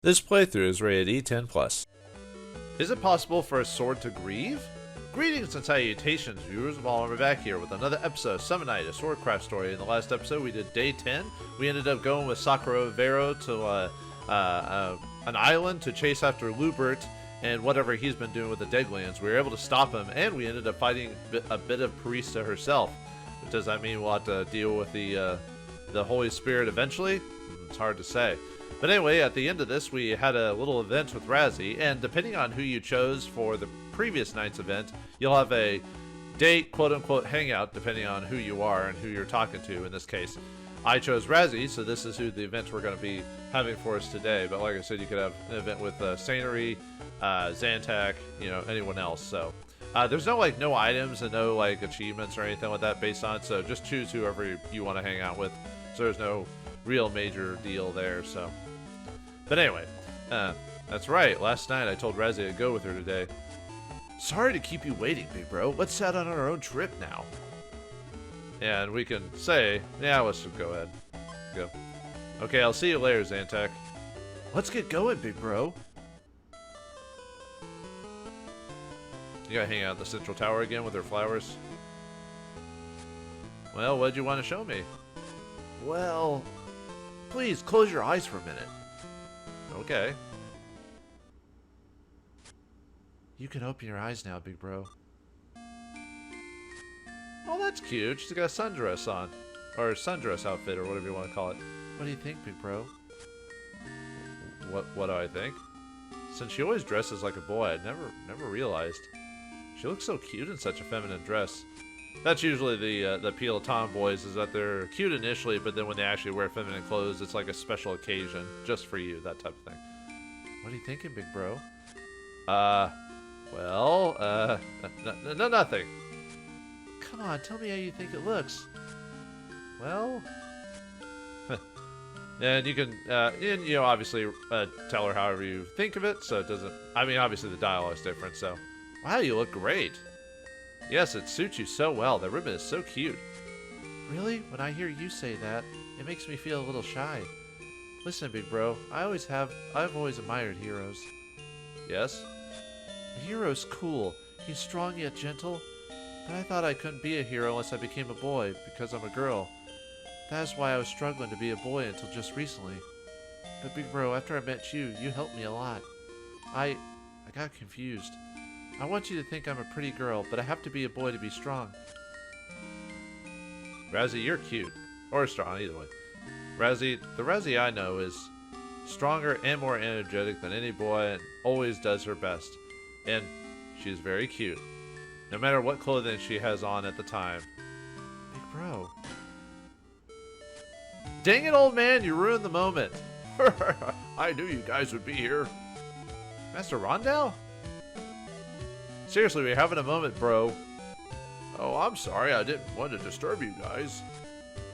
This playthrough is rated E10+. Is it possible for a sword to grieve? Greetings and salutations, viewers. Vauldemare back here with another episode of Samon Naito, Swordcraft Story. In the last episode, we did day 10. We ended up going with Sakura Vero to an island to chase after Lubert and whatever he's been doing with the Deadlands. We were able to stop him, and we ended up fighting a bit of Parista herself. Does that mean we'll have to deal with the Holy Spirit eventually? It's hard to say. But anyway, at the end of this, we had a little event with Razzie, and depending on who you chose for the previous night's event, you'll have a date, quote-unquote, hangout, depending on who you are and who you're talking to in this case. I chose Razzie, so this is who the events we're going to be having for us today. But like I said, you could have an event with Sanary, Zantac, anyone else. So there's no items and no achievements or anything like that based on it, so just choose whoever you want to hang out with. So there's no real major deal there, so... But anyway, that's right. Last night I told Razzie to go with her today. Sorry to keep you waiting, big bro. Let's set on our own trip now. And we can say, yeah, let's just go ahead. Go. Okay, I'll see you later, Zantac. Let's get going, big bro. You gotta hang out at the central tower again with her flowers. Well, what'd you want to show me? Well, please close your eyes for a minute. Okay. You can open your eyes now, big bro. Oh, that's cute. She's got a sundress on. Or a sundress outfit, or whatever you want to call it. What do you think, big bro? What do I think? Since she always dresses like a boy, I never realized. She looks so cute in such a feminine dress. That's usually the appeal of tomboys, is that they're cute initially, but then when they actually wear feminine clothes, it's like a special occasion, just for you, that type of thing. What are you thinking, big bro? Nothing. Come on, tell me how you think it looks. Well... and you can, obviously tell her however you think of it, so it doesn't... I mean, obviously the dialogue's different, so... Wow, you look great. Yes, it suits you so well. The ribbon is so cute. Really? When I hear you say that, it makes me feel a little shy. Listen, big bro, I've always admired heroes. Yes? A hero's cool. He's strong yet gentle. But I thought I couldn't be a hero unless I became a boy, because I'm a girl. That's why I was struggling to be a boy until just recently. But big bro, after I met you, you helped me a lot. I got confused. I want you to think I'm a pretty girl, but I have to be a boy to be strong. Razzie, you're cute. Or strong, either way. Razzie, the Razzie I know is stronger and more energetic than any boy and always does her best. And she's very cute. No matter what clothing she has on at the time. Big bro. Dang it, old man, you ruined the moment. I knew you guys would be here. Master Rondell? Seriously, we're having a moment, bro. Oh, I'm sorry. I didn't want to disturb you guys.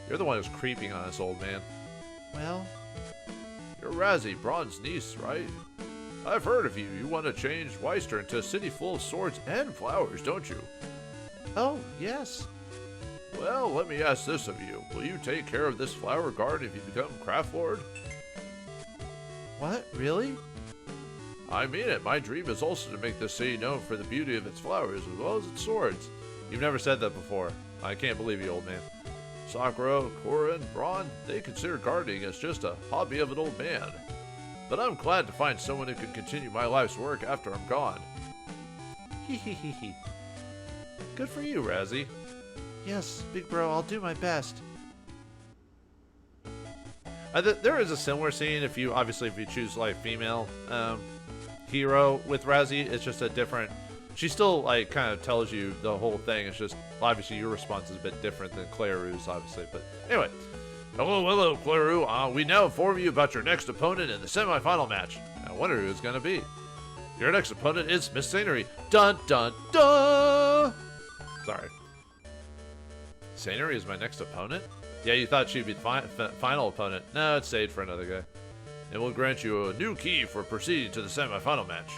You're the one who's creeping on us, old man. Well? You're Razzie, Braun's niece, right? I've heard of you. You want to change Weister into a city full of swords and flowers, don't you? Oh, yes. Well, let me ask this of you. Will you take care of this flower garden if you become Craft Lord? What? Really? I mean it. My dream is also to make this city known for the beauty of its flowers as well as its swords. You've never said that before. I can't believe you, old man. Sakura, Cora, and Braun, they consider gardening as just a hobby of an old man. But I'm glad to find someone who can continue my life's work after I'm gone. Hee. Good for you, Razzie. Yes, big bro, I'll do my best. There is a similar scene if you choose female hero with Razzie. It's just a different... She still kind of tells you the whole thing. It's just obviously your response is a bit different than Clairu's, obviously. But anyway, hello, Clairu. We now inform you about your next opponent in the semifinal match. I wonder who it's gonna be. Your next opponent is Miss Sanary. Dun dun dun. Sorry. Sanary is my next opponent? Yeah, you thought she'd be the final opponent. No, it's saved for another guy. And we'll grant you a new key for proceeding to the semi-final match.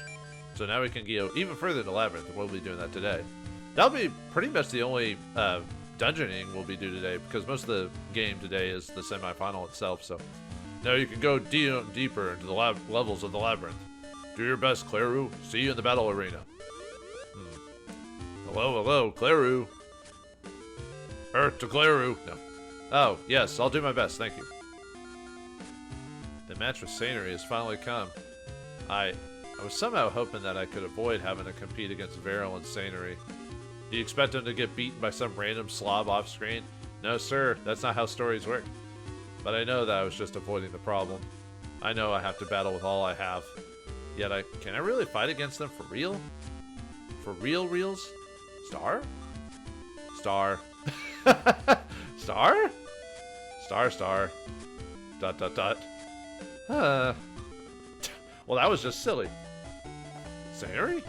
So now we can go even further to Labyrinth, and we'll be doing that today. That'll be pretty much the only dungeoning we'll be doing today, because most of the game today is the semi-final itself, so... Now you can go deeper into the levels of the labyrinth. Do your best, Claru. See you in the battle arena. Hello, Claru. Earth to Claru. No. Oh, yes, I'll do my best, thank you. The match with Sanary has finally come. I was somehow hoping that I could avoid having to compete against Referral and Sanary. Do you expect him to get beaten by some random slob off screen? No, sir, that's not how stories work. But I know that I was just avoiding the problem. I know I have to battle with all I have. Yet can I really fight against them for real? For reals? Star? Star. Star? Star. ... Well, that was just silly. Sanary?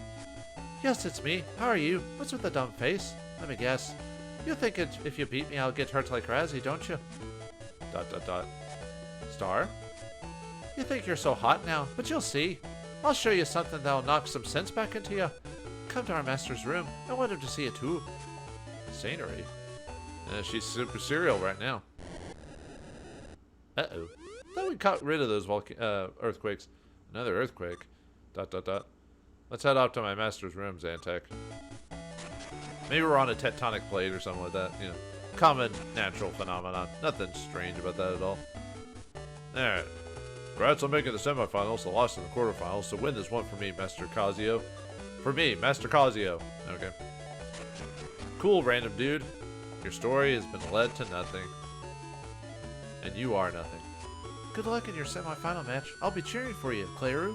Yes, it's me. How are you? What's with the dumb face? Let me guess. You think if you beat me, I'll get hurt like Razzie, don't you? ... Star? You think you're so hot now, but you'll see. I'll show you something that'll knock some sense back into you. Come to our master's room. I want him to see it too. Sanary? She's super serial right now. Uh-oh. Thought we got rid of those earthquakes. Another earthquake. ... Let's head up to my master's room, Zantek. Maybe we're on a tectonic plate or something like that. You know, common natural phenomenon. Nothing strange about that at all. Alright. Congrats on making the semifinals, the loss in the quarterfinals. So win this one for me, Master Kazuyo. For me, Master Kazuyo. Okay. Cool, random dude. Your story has been led to nothing. And you are nothing. Good luck in your semifinal match. I'll be cheering for you, Claru.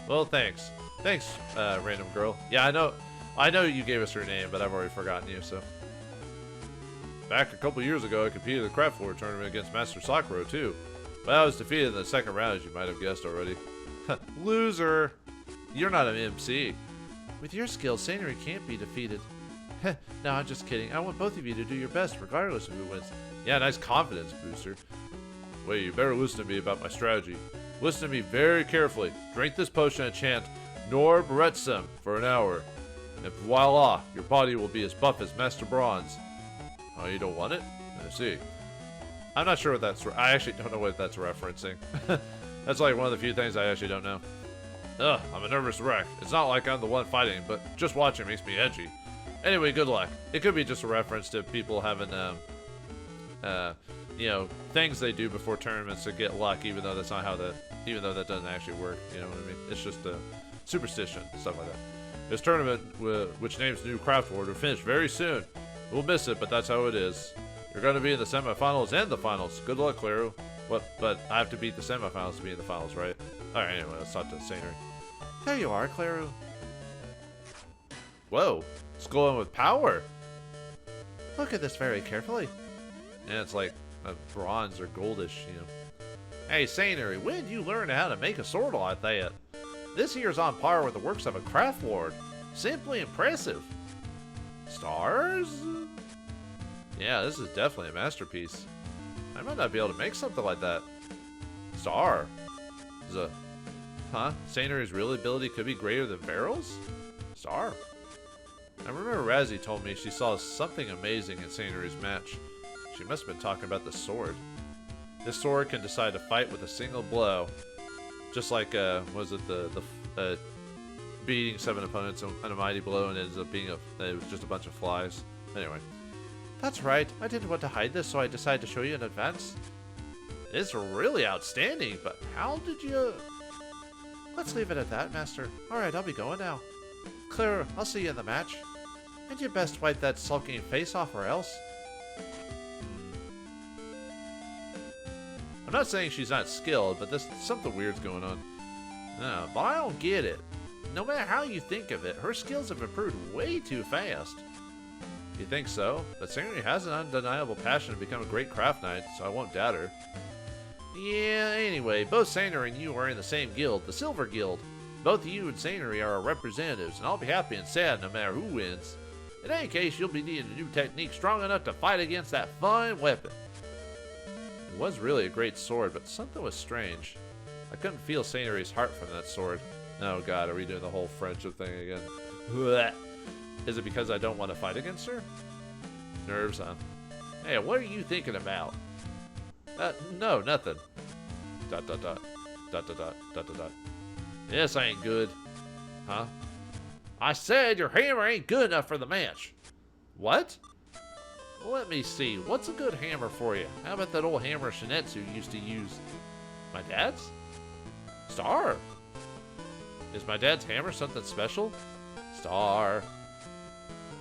Well, thanks. Thanks, random girl. Yeah, I know you gave us her name, but I've already forgotten you, so. Back a couple years ago, I competed in the Craft War tournament against Master Sakura, too. But I was defeated in the second round, as you might have guessed already. Loser! You're not an MC. With your skills, Sanary can't be defeated. No, I'm just kidding. I want both of you to do your best, regardless of who wins. Yeah, nice confidence booster. Wait, you better listen to me about my strategy. Listen to me very carefully. Drink this potion and chant Nor Beretsem for an hour. And voila, your body will be as buff as Master Bronze. Oh, you don't want it? I see. I'm not sure what that's... I actually don't know what that's referencing. That's like one of the few things I actually don't know. Ugh, I'm a nervous wreck. It's not like I'm the one fighting, but just watching makes me edgy. Anyway, good luck. It could be just a reference to people having, you know, things they do before tournaments to get luck, even though that's not how that... Even though that doesn't actually work, you know what I mean? It's just a superstition, stuff like that. This tournament, which names new Craft War, will finish very soon. We'll miss it, but that's how it is. You're going to be in the semifinals and the finals. Good luck, Claru. What? But I have to beat the semifinals to be in the finals, right? Alright, anyway, let's talk to Sanary. There you are, Claru. Whoa, it's glowing with power. Look at this very carefully. And it's like a bronze or goldish, you know. Hey, Sanary, when did you learn how to make a sword like that? This here's on par with the works of a craft lord. Simply impressive. Stars? Yeah, this is definitely a masterpiece. I might not be able to make something like that. Star? Huh? Sanary's real ability could be greater than Veryl's? Star? I remember Razzie told me she saw something amazing in Sanary's match. She must have been talking about the sword. This sword can decide to fight with a single blow. Just like, was it the beating 7 opponents in a mighty blow, and it ends up being it was just a bunch of flies. Anyway. That's right. I didn't want to hide this, so I decided to show you in advance. It's really outstanding, but how did you... Let's leave it at that, Master. Alright, I'll be going now. Claire, I'll see you in the match. And you best wipe that sulking face off or else. I'm not saying she's not skilled, but something weird's going on. No, but I don't get it. No matter how you think of it, her skills have improved way too fast. You think so? But Sanary has an undeniable passion to become a great craft knight, so I won't doubt her. Yeah, anyway, both Sanary and you are in the same guild, the Silver Guild. Both you and Sanary are our representatives, and I'll be happy and sad no matter who wins. In any case, you'll be needing a new technique strong enough to fight against that fine weapon. It was really a great sword, but something was strange. I couldn't feel Sanary's heart from that sword. Oh god, are we doing the whole friendship thing again? Blech. Is it because I don't want to fight against her? Nerves, huh? Hey, what are you thinking about? No, nothing. Dot dot dot. Dot dot dot. Dot dot dot. This ain't good. Huh? I said your hammer ain't good enough for the match. What? Let me see. What's a good hammer for you? How about that old hammer Shinetsu used to use? My dad's? Star. Is my dad's hammer something special? Star.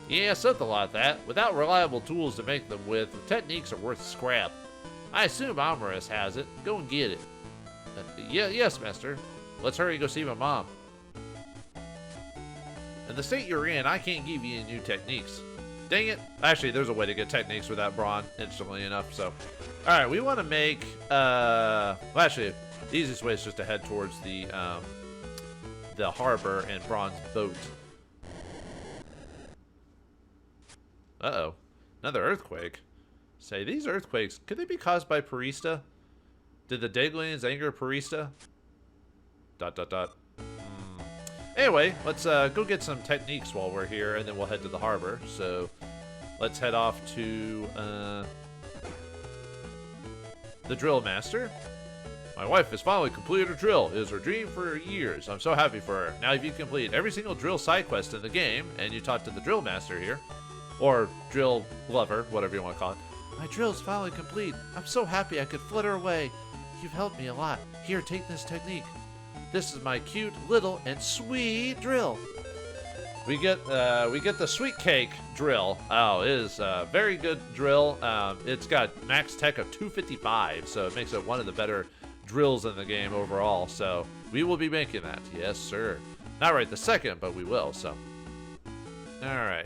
Yeah, something like that. Without reliable tools to make them with, the techniques are worth scrap. I assume Amorous has it. Go and get it. Yes, master. Let's hurry and go see my mom. In the state you're in, I can't give you any new techniques. Dang it. Actually, there's a way to get techniques without brawn instantly enough, so. Alright, we want to make, well, actually, the easiest way is just to head towards the harbor and bronze boat. Uh-oh. Another earthquake. Say, these earthquakes, could they be caused by Parista? Did the Daglians anger Parista? Dot, dot, dot. Anyway, let's go get some techniques while we're here, and then we'll head to the harbor. So, let's head off to the drill master. My wife has finally completed her drill. It was her dream for years. I'm so happy for her. Now, if you complete every single drill side quest in the game, and you talk to the drill master here, or drill lover, whatever you want to call it. My drill's finally complete. I'm so happy I could flutter away. You've helped me a lot. Here, take this technique. This is my cute, little, and sweet drill. We get the sweet cake drill. Oh, it is a very good drill. It's got max tech of 255, so it makes it one of the better drills in the game overall. So we will be making that. Yes, sir. Not right this second, but we will. So, all right.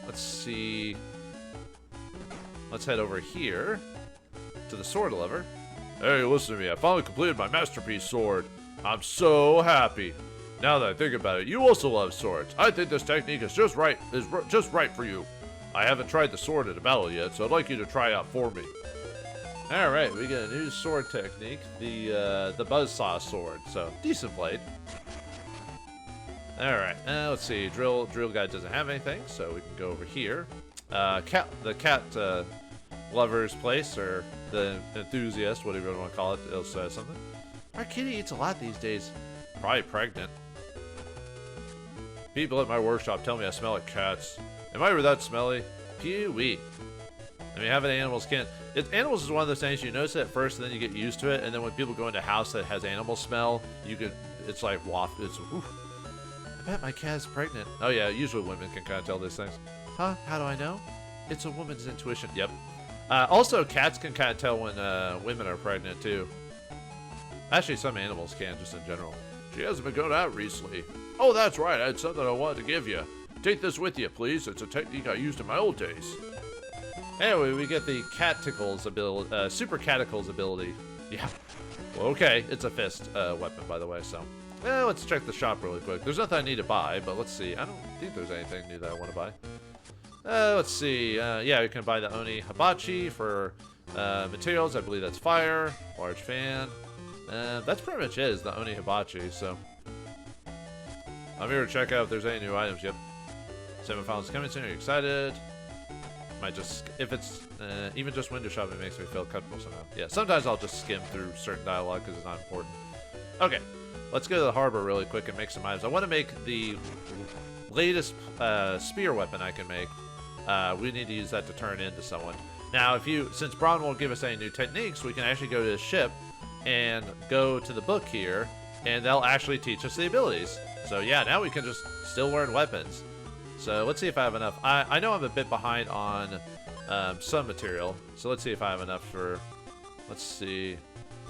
Let's see. Let's head over here to the sword lover. Hey, listen to me. I finally completed my masterpiece sword. I'm so happy. Now that I think about it, you also love swords. I think this technique is just right for you. I haven't tried the sword in a battle yet, so I'd like you to try out for me. All right, we got a new sword technique, the buzzsaw sword. So decent blade. All right, let's see. Drill guy doesn't have anything, so we can go over here. The cat lover's place, or the enthusiast, whatever you want to call it. It'll say something. Our kitty eats a lot these days. Probably pregnant. People at my workshop tell me I smell like cats. Am I ever that smelly? Pee-wee. I mean, having animals can't... Animals is one of those things you notice it at first, and then you get used to it, and then when people go into a house that has animal smell, you could... It's like waft... It's... Oof. I bet my cat's pregnant. Oh yeah, usually women can kind of tell these things. Huh? How do I know? It's a woman's intuition. Yep. Also, cats can kind of tell when women are pregnant, too. Actually, some animals can, just in general. She hasn't been going out recently. Oh, that's right. I had something I wanted to give you. Take this with you, please. It's a technique I used in my old days. Anyway, we get the Caticles ability, Super Caticles ability. Yeah. Well, okay, it's a fist weapon, by the way, so. Let's check the shop really quick. There's nothing I need to buy, but let's see. I don't think there's anything new that I want to buy. Let's see. Yeah, we can buy the Oni Hibachi for materials. I believe that's fire. Large fan. That's pretty much it, is the Oni Hibachi, so. I'm here to check out if there's any new items. Yep. 7 finals coming soon. Are you excited? Might just, if it's even just window shopping makes me feel comfortable somehow. Yeah, sometimes I'll just skim through certain dialogue because it's not important. Okay, let's go to the harbor really quick and make some items. I want to make the latest spear weapon I can make. We need to use that to turn into someone. Now, since Braun won't give us any new techniques, we can actually go to the ship and go to the book here, and they'll actually teach us the abilities. So yeah, now we can just still learn weapons. So let's see if I have enough. I know I'm a bit behind on some material, so let's see if I have enough for, let's see.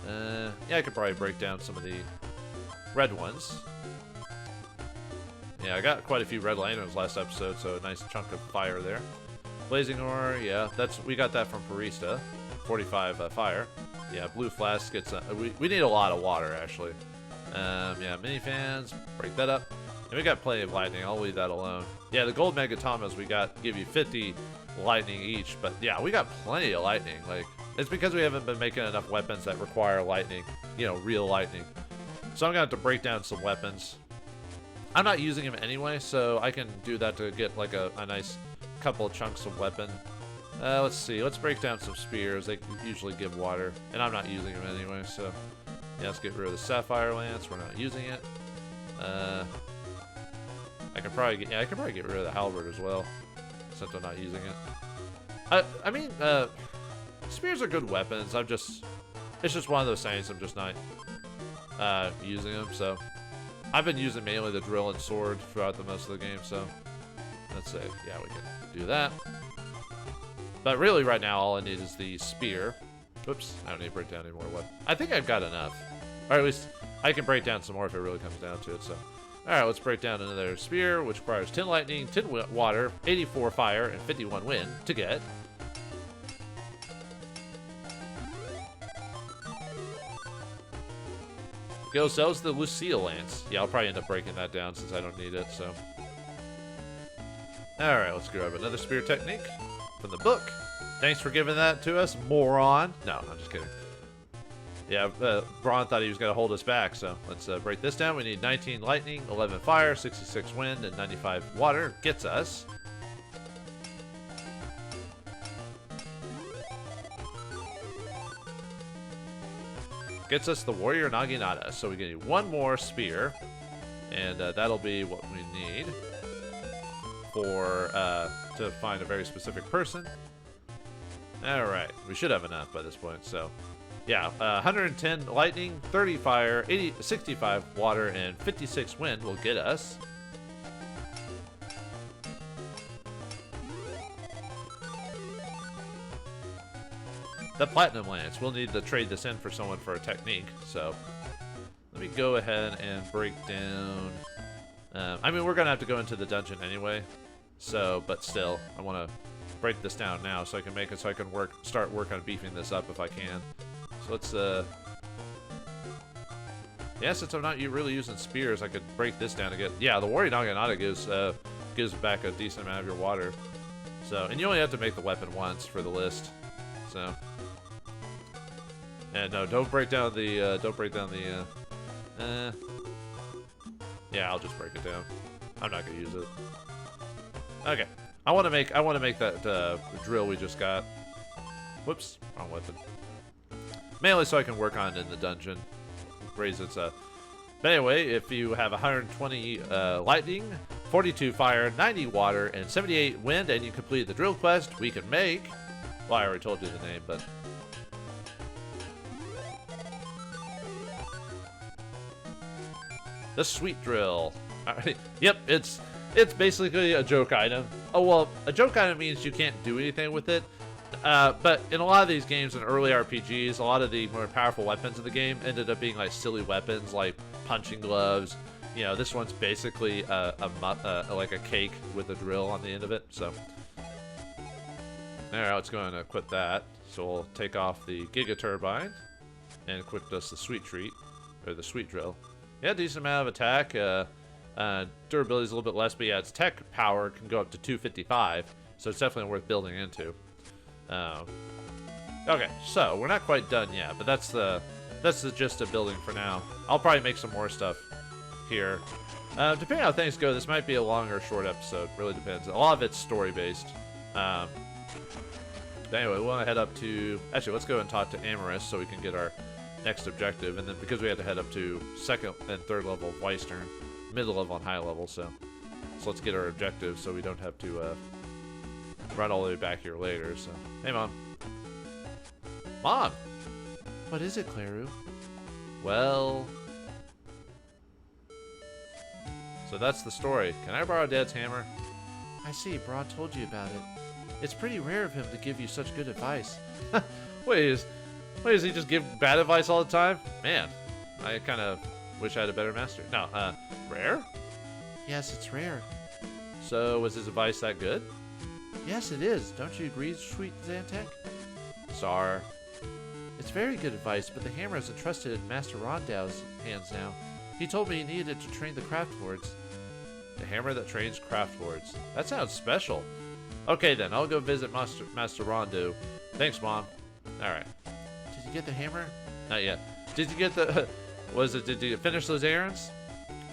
Yeah, I could probably break down some of the red ones. Yeah, I got quite a few red lanterns last episode, so a nice chunk of fire there. Blazing ore, yeah, we got that from Parista. 45 fire. Yeah, blue flask gets, we need a lot of water, actually. Yeah, mini fans, break that up. And we got plenty of lightning, I'll leave that alone. Yeah, the gold megatamas we got give you 50 lightning each, but yeah, we got plenty of lightning. Like, it's because we haven't been making enough weapons that require lightning, you know, real lightning. So I'm gonna have to break down some weapons. I'm not using them anyway, so I can do that to get like a nice couple of chunks of weapon. Let's see, let's break down some spears. They usually give water, and I'm not using them anyway, so. Yeah, let's get rid of the Sapphire Lance. We're not using it. I can probably get rid of the Halberd as well, since I'm not using it. I mean, spears are good weapons. It's just one of those things. I'm just not using them. So I've been using mainly the drill and sword throughout the most of the game. So let's say, yeah, we can do that. But really, right now, all I need is the spear. Oops, I don't need to break down any more weapons. I think I've got enough. Or at least I can break down some more if it really comes down to it. So, alright, let's break down another spear, which requires 10 lightning, 10 water, 84 fire, and 51 wind to get. Go sells the Lucille Lance. Yeah, I'll probably end up breaking that down since I don't need it, so. Alright, let's grab another spear technique from the book. Thanks for giving that to us, moron. No, I'm just kidding. Yeah, Braun thought he was going to hold us back, so let's break this down. We need 19 lightning, 11 fire, 66 wind, and 95 water. Gets us. Gets us the Warrior Naginata. So we get one more spear, and that'll be what we need for to find a very specific person. Alright, we should have enough by this point, so yeah, 110 lightning, 30 fire, 65 water, and 56 wind will get us. The Platinum Lance. We'll need to trade this in for someone for a technique, so let me go ahead and break down. I mean, we're going to have to go into the dungeon anyway, so, but still, I want to break this down now so I can make it so I can start work on beefing this up if I can. So let's, yeah, since I'm not really using spears, I could break this down to get, yeah, the Warrior Naginata gives back a decent amount of your water. So, and you only have to make the weapon once for the list. So, and no, don't break down the, yeah, I'll just break it down. I'm not gonna use it. Okay, I want to make that drill we just got. Whoops, wrong weapon. Mainly so I can work on it in the dungeon. Raise its But anyway, if you have 120 lightning, 42 fire, 90 water, and 78 wind, and you complete the drill quest, we can make. Well, I already told you the name, but the Sweet Drill. Alright. Yep, it's basically a joke item. Oh well, a joke item means you can't do anything with it. But in a lot of these games in early RPGs, a lot of the more powerful weapons of the game ended up being like silly weapons, like punching gloves. You know, this one's basically like a cake with a drill on the end of it. So, all right, let's go and equip that. So we'll take off the Giga Turbine and equip us the Sweet Treat or the Sweet Drill. Yeah, decent amount of attack. Durability is a little bit less, but yeah, its tech power can go up to 255, so it's definitely worth building into. Okay, so we're not quite done yet, but that's the gist of building for now. I'll probably make some more stuff here. Depending on how things go, this might be a long or short episode. Really depends. A lot of it's story based. Anyway, we want to head up to. Actually, let's go and talk to Amidst so we can get our next objective, and then because we have to head up to second and third level of Weistern, middle level and high level, so let's get our objective so we don't have to run all the way back here later. So, hey, Mom. Mom! What is it, Claru? Well... So that's the story. Can I borrow Dad's hammer? I see, Broad told you about it. It's pretty rare of him to give you such good advice. Wait, does he just give bad advice all the time? Man, I kind of wish I had a better master. No, rare? Yes, it's rare. So, was his advice that good? Yes, it is. Don't you agree, sweet Zantek? Sar. It's very good advice, but the hammer is entrusted in Master Rondau's hands now. He told me he needed it to train the craft lords. The hammer that trains craft lords. That sounds special. Okay then, I'll go visit Master Rondu. Thanks, Mom. Alright. Did you get the hammer? Not yet. Did you get the... did you finish those errands?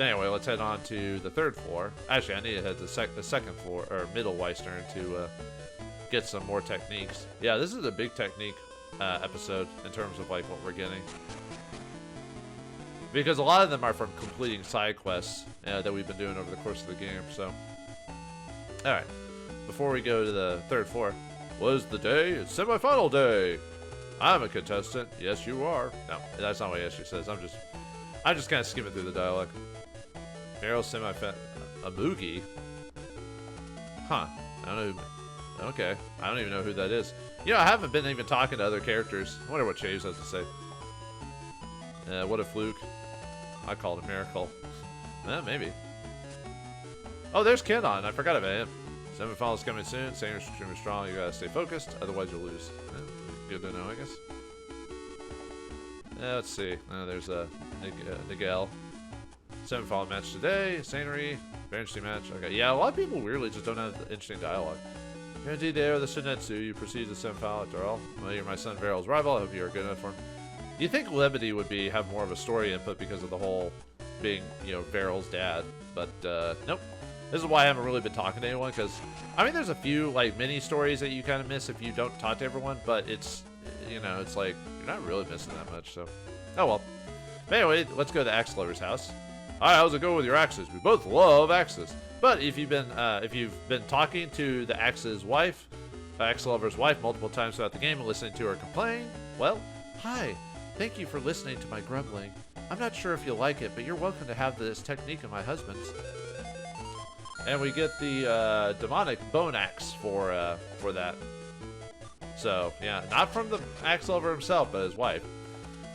Anyway, let's head on to the third floor. Actually, I need to head to the second floor, or middle Weistern, to get some more techniques. Yeah, this is a big technique episode in terms of like what we're getting. Because a lot of them are from completing side quests that we've been doing over the course of the game, so. Alright, before we go to the third floor. Was the day? It's semi-final day! I'm a contestant. Yes, you are. No, that's not what he actually says. I'm just kind of skimming through the dialogue. Arrow semi-final. A Mugi? Huh. I don't know who, okay. I don't even know who that is. You know, I haven't been even talking to other characters. I wonder what Chase has to say. What a fluke. I called it a miracle. Maybe. Oh, there's Kenon. I forgot about him. Semifinals coming soon. Sanya's extremely strong. You gotta stay focused, otherwise you'll lose. Good to know, I guess. Let's see. There's a Nigel. Semifinal match today. Sanary. Very interesting match. Okay. Yeah, a lot of people weirdly just don't have interesting dialogue. Guaranteed they are the Shinetsu. You proceed to semifinal after all. Well, you're my son Veryl's rival. I hope you are good enough for him. You think Levity would have more of a story input because of the whole being, you know, Veryl's dad, but nope. This is why I haven't really been talking to anyone, because I mean, there's a few like mini stories that you kind of miss if you don't talk to everyone, but it's, you know, it's like you're not really missing that much. So, oh well. But anyway, let's go to Axe Lover's house. All right, how's it going with your axes? We both love axes. But if you've been talking to the Axe's wife, Axe Lover's wife, multiple times throughout the game and listening to her complain, well, hi. Thank you for listening to my grumbling. I'm not sure if you'll like it, but you're welcome to have this technique of my husband's. And we get the demonic bone axe for that. So yeah, not from the axe lover himself, but his wife.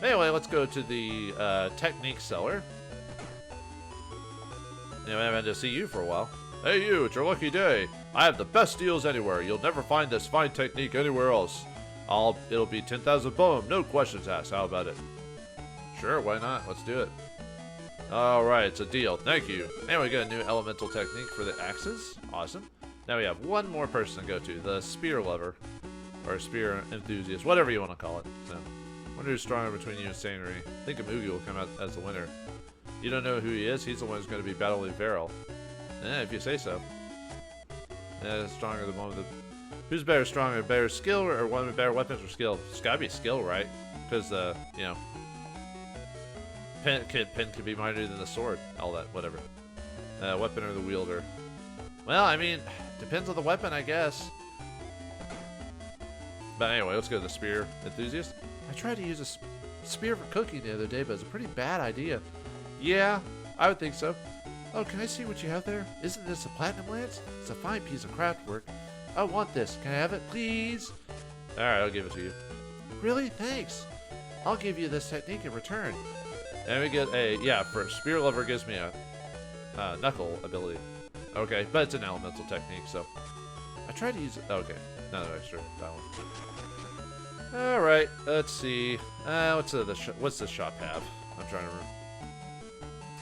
Anyway, let's go to the technique seller. Anyway, I've had to see you for a while. Hey you, it's your lucky day. I have the best deals anywhere. You'll never find this fine technique anywhere else. It'll be 10,000 boom, no questions asked. How about it? Sure, why not? Let's do it. Alright, it's a deal. Thank you. And we got a new elemental technique for the axes. Awesome. Now we have one more person to go to, the spear lover. Or spear enthusiast, whatever you want to call it. So, wonder who's stronger between you and Sanary. I think Mugi will come out as the winner. You don't know who he is? He's the one who's going to be battling Veryl. If you say so. Stronger than one with the... Who's better, stronger, better skill, or one with better weapons or skill? It's gotta be skill, right? Because, you know, pen could be mightier than the sword. All that, whatever. Weapon or the wielder? Well, I mean, depends on the weapon, I guess. But anyway, let's go to the spear enthusiast. I tried to use a spear for cooking the other day, but it's a pretty bad idea. Yeah, I would think so. Oh, can I see what you have there? Isn't this a platinum lance? It's a fine piece of craft work. I want this. Can I have it, please? Alright, I'll give it to you. Really? Thanks. I'll give you this technique in return. And we get a, yeah, for Spear Lover gives me a knuckle ability. Okay, but it's an elemental technique, so. I tried to use it. Okay, another extra. That one. Alright, let's see. What's the shop have? I'm trying to remember.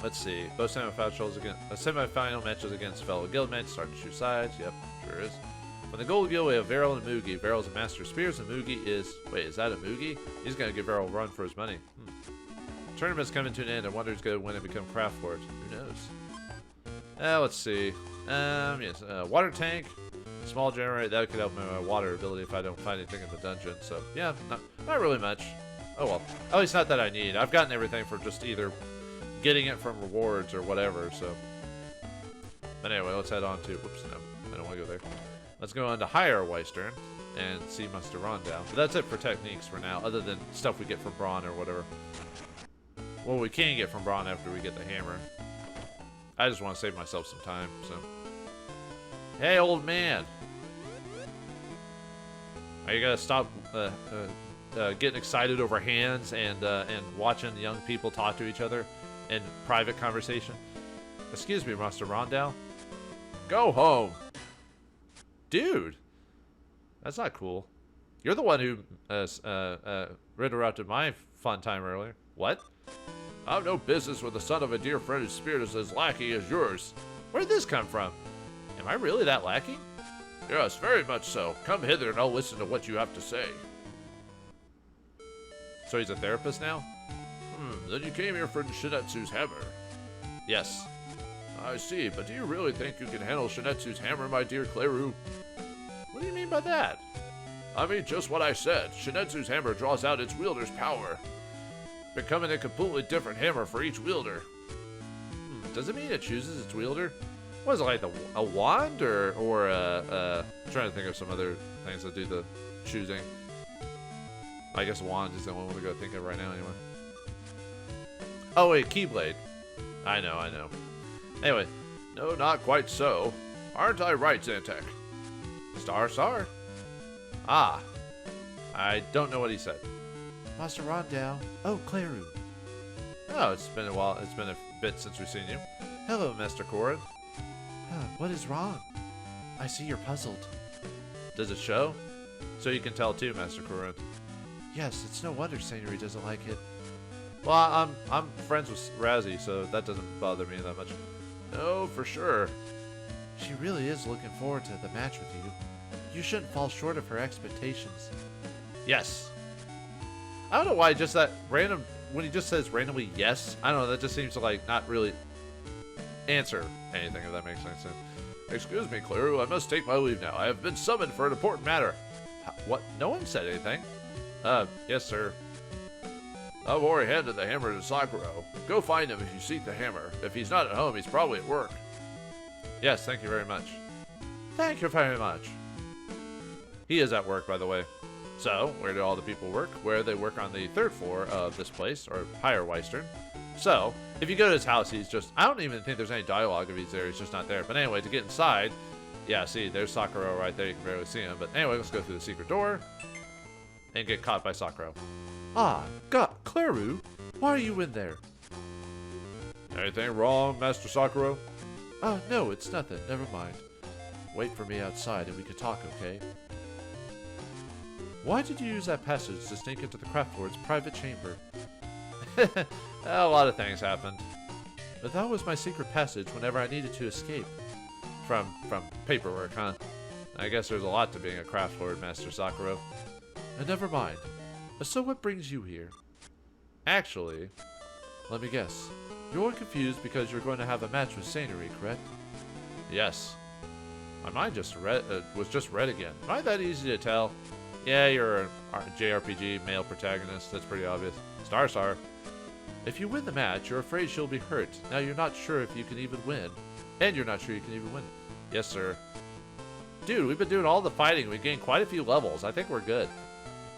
Let's see. Both semi-final matches against fellow guildmates. Start to choose sides. Yep, sure is. From the Gold Guild, we have Veryl and Mugi. Veryl's a master of spears, and Mugi is... Wait, is that a Mugi? He's going to give Veryl a run for his money. Tournament's coming to an end. I wonder who's going to win and become craft for it. Who knows? Let's see. Yes, water tank. Small generator. That could help my water ability if I don't find anything in the dungeon. So, yeah, not really much. Oh, well. At least not that I need. I've gotten everything for just either getting it from rewards or whatever, so. But anyway, let's head on to... Whoops, no. I don't want to go there. Let's go on to higher Weistern and see Master Rondown. But that's it for techniques for now, other than stuff we get from Braun or whatever. Well, we can get from Braun after we get the hammer. I just want to save myself some time, so. Hey, old man! Are you gonna stop getting excited over hands and watching young people talk to each other in private conversation? Excuse me, Master Rondown. Go home! Dude! That's not cool. You're the one who interrupted my fun time earlier. What? I've no business with the son of a dear friend whose spirit is as lacking as yours. Where'd this come from? Am I really that lacking? Yes, very much so. Come hither and I'll listen to what you have to say. So he's a therapist now? Then you came here for Shinetsu's hammer. Yes. I see, but do you really think you can handle Shinetsu's hammer, my dear Cleru? What do you mean by that? I mean just what I said. Shinetsu's hammer draws out its wielder's power. becoming a completely different hammer for each wielder. Does it mean it chooses its wielder? What is it, like a wand or I'm trying to think of some other things that do the choosing. I guess wand is the only one we gotta think of right now anyway. Oh wait, Keyblade. I know. Anyway, no, not quite so. Aren't I right, Zantek? Star. Ah. I don't know what he said. Master Rondell. Oh, Claru. Oh, it's been a while. It's been a bit since we've seen you. Hello, Master Korin. What is wrong? I see you're puzzled. Does it show? So you can tell too, Master Korin. Yes, it's no wonder Sanary doesn't like it. Well, I'm friends with Razzie, so that doesn't bother me that much. No, for sure. She really is looking forward to the match with you. You shouldn't fall short of her expectations. Yes. I don't know why just that random, when he just says randomly yes, I don't know, that just seems to like not really answer anything, if that makes any sense. Excuse me, Claru, I must take my leave now. I have been summoned for an important matter. What? No one said anything. Yes, sir. I've already handed the hammer to Sakura. Go find him if you seek the hammer. If he's not at home, he's probably at work. Yes, thank you very much. Thank you very much. He is at work, by the way. So, where do all the people work? Where they work on the 3rd floor of this place, or higher Western. So, if you go to his house, he's just, I don't even think there's any dialogue if he's there, he's just not there. But anyway, to get inside, yeah, see, there's Sakura right there, you can barely see him. But anyway, let's go through the secret door and get caught by Sakura. Ah, God, Claru, why are you in there? Anything wrong, Master Sakura? Oh, no, it's nothing, never mind. Wait for me outside and we can talk, okay? Why did you use that passage to sneak into the Craft Lord's private chamber? A lot of things happened. But that was my secret passage whenever I needed to escape. From paperwork, huh? I guess there's a lot to being a Craft Lord, Master Sakura. Never mind. So what brings you here? Actually, let me guess. You're confused because you're going to have a match with Sanary, correct? Yes. My mind just was just red again. Am I that easy to tell? Yeah, you're a JRPG male protagonist. That's pretty obvious. Star. If you win the match, you're afraid she'll be hurt. Now you're not sure if you can even win. And you're not sure you can even win. Yes, sir. Dude, we've been doing all the fighting. We've gained quite a few levels. I think we're good.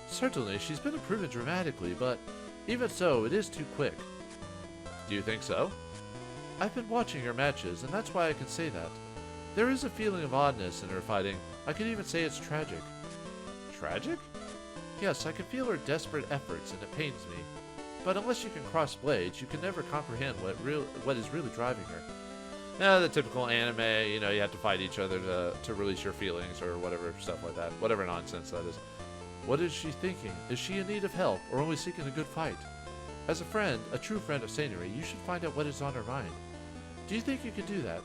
Certainly, she's been improving dramatically, but even so, it is too quick. Do you think so? I've been watching her matches, and that's why I can say that. There is a feeling of oddness in her fighting. I could even say it's tragic. Tragic? Yes, I can feel her desperate efforts, and it pains me. But unless you can cross blades, you can never comprehend what is really driving her. The typical anime, you know, you have to fight each other to release your feelings or whatever, stuff like that. Whatever nonsense that is. What is she thinking? Is she in need of help, or only seeking a good fight? As a friend, a true friend of Sanary, you should find out what is on her mind. Do you think you can do that?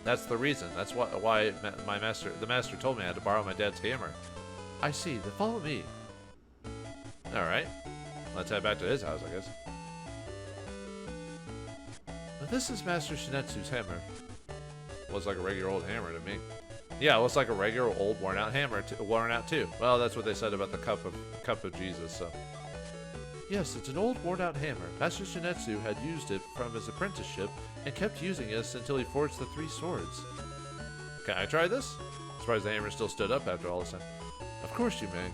That's the reason. That's why the master told me I had to borrow my dad's hammer. I see. Then follow me. Alright. Let's head back to his house, I guess. This is Master Shinetsu's hammer. Looks like a regular old hammer to me. Yeah, it looks like a regular old worn out hammer, worn out too. Well, that's what they said about the cup of Jesus. So. Yes, it's an old worn out hammer. Master Shinetsu had used it from his apprenticeship and kept using it until he forged the 3 swords. Can I try this? As far as the hammer still stood up after all this time. Of course you may.